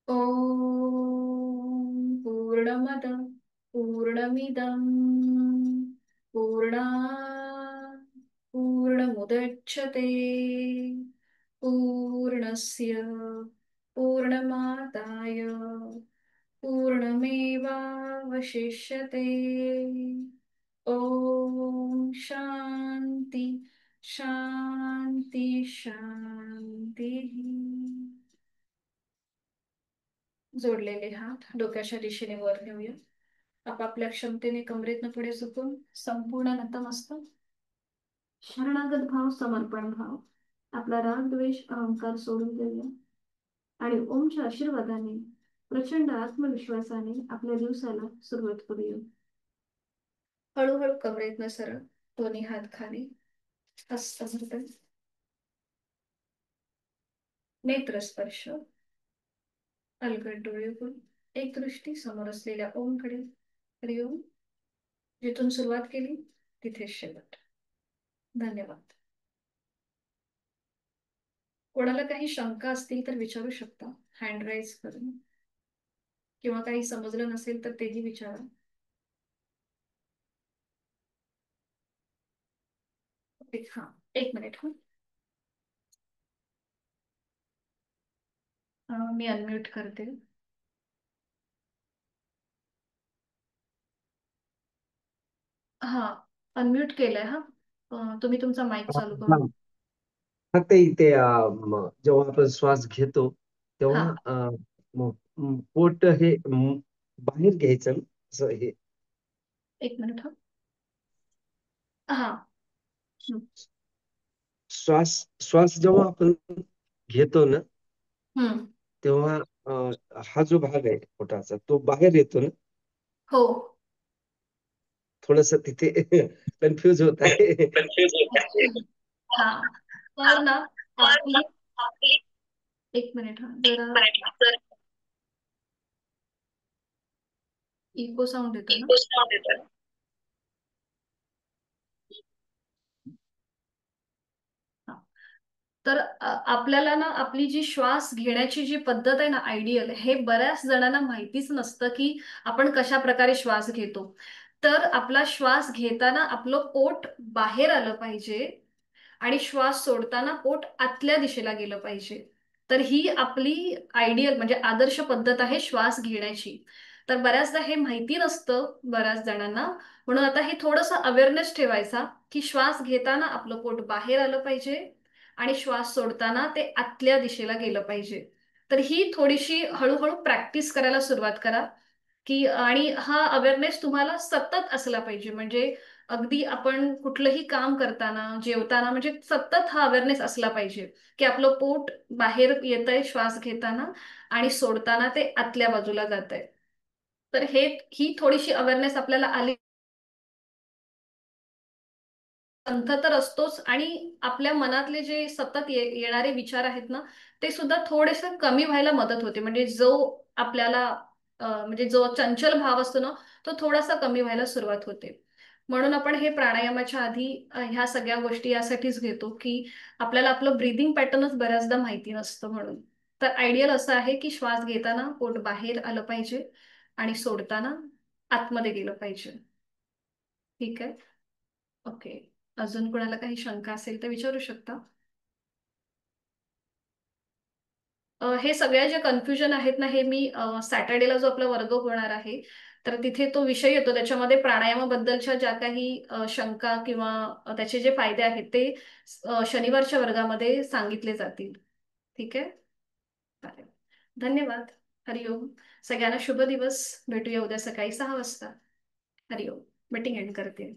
ओम पूर्णमद पूर्णमिदं पूर्णात् पूर्णमुदच्यते पूर्णस्य पूर्णमादाय पूर्णमेवावशिष्यते. ओम शांती शांती शांती. जोडलेले हात डोक्याच्या दिशेने वर नेऊया. आपापल्या क्षमतेने कमरेतनं पुढे झुकून संपूर्ण नतमस्तक. शरणागत भाव, समर्पण भाव, आपला राग द्वेष अहंकार सोडून देऊया आणि ओमच्या आशीर्वादाने प्रचंड आत्मविश्वासाने आपल्या दिवसाला सुरुवात करूया. हळूहळू कमरेतनं सरळ, दोन्ही हात खाली, हस्तमर्दन, नेत्रस्पर्श, अलगद डोळे उघडून एक दृष्टी समोर असलेल्या ओमकडे. हरिओम. जिथून सुरुवात केली तिथे शेवट. धन्यवाद. कोणाला काही शंका असतील तर विचारू शकता हँड राईज करून, किंवा काही समजलं नसेल तर तेही विचारा. हा, एक मिनिट. मी अनम्यूट करते. हा, अनम्यूट केलंय. हा, तुम्ही तुमचा माईक चालू हा करून. फक्त इथे जेव्हा आपण श्वास घेतो हा, तेव्हा पोट हे बाहेर घ्यायचं ना, असं हे एक मिनिट. हा, हा. हम्म. श्वास श्वास जेव्हा आपण घेतो ना हम्म. तेव्हा हा जो भाग आहे पोटाचा तो बाहेर येतो ना. हो. थोडस तिथे कन्फ्युज होत आहे. हा, तर ना आपली, एक मिनिट. हा, जरा इको साऊंड येतो ना. हा. तर आपल्याला ना आपली जी श्वास घेण्याची जी पद्धत आहे ना, आयडियल, हे बऱ्याच जणांना माहितीच नसतं की आपण कशा प्रकारे श्वास घेतो. तर आपला श्वास घेताना आपलं पोट बाहेर आलं पाहिजे आणि श्वास सोडताना पोट आतल्या दिशेला गेलं पाहिजे. तर ही आपली आयडियल म्हणजे आदर्श पद्धत आहे श्वास घेण्याची. तर बऱ्याचदा हे माहिती नसतं बऱ्याच जणांना. म्हणून आता हे थोडंसं अवेअरनेस ठेवायचा की श्वास घेताना आपलं पोट बाहेर आलं पाहिजे आणि श्वास सोडताना ते आतल्या दिशेला गेलं पाहिजे. तर ही थोडीशी हळूहळू प्रॅक्टिस करायला सुरुवात करा. की आणि हा अवेअरनेस तुम्हाला सतत असला पाहिजे. म्हणजे अगदी आपण कुठलंही काम करताना, जेवताना, म्हणजे सतत हा अवेअरनेस असला पाहिजे की आपलं पोट बाहेर येतंय श्वास घेताना आणि सोडताना ते आतल्या बाजूला जात आहे. तर ही थोडीशी अवेअरनेस आपल्याला आली. पंथ तर असतोच आणि आपल्या मनातले जे सतत येणारे विचार आहेत ना, ते सुद्धा थोडेसे कमी व्हायला मदत होते. म्हणजे जो आपल्याला म्हणजे जो चंचल भाव असतो ना, तो थोडासा कमी व्हायला सुरुवात होते. म्हणून आपण हे प्राणायामाच्या आधी ह्या सगळ्या गोष्टी यासाठीच घेतो की आपल्याला आपलं ब्रीदिंग पॅटर्नच बऱ्याचदा माहिती नसतं. म्हणून तर आयडियल असं आहे की श्वास घेताना पोट बाहेर आलं पाहिजे आणि सोडताना आतमध्ये गेलं पाहिजे. ठीक आहे. ओके. अजून कोणाला काही शंका असेल तर विचारू शकता. हे सगळ्या ज्या कन्फ्युजन आहेत ना, हे मी सॅटर्डेला जो आपला वर्ग होणार आहे तर तिथे तो विषय येतो. त्याच्यामध्ये प्राणायामाबद्दलच्या ज्या काही शंका किंवा त्याचे जे फायदे आहेत ते शनिवारच्या वर्गामध्ये सांगितले जातील. ठीक आहे. चालेल. धन्यवाद. हरिओम. सगळ्यांना शुभ दिवस. भेटूया उद्या सकाळी 6 वाजता. हरिओम. मीटिंग एंड करते.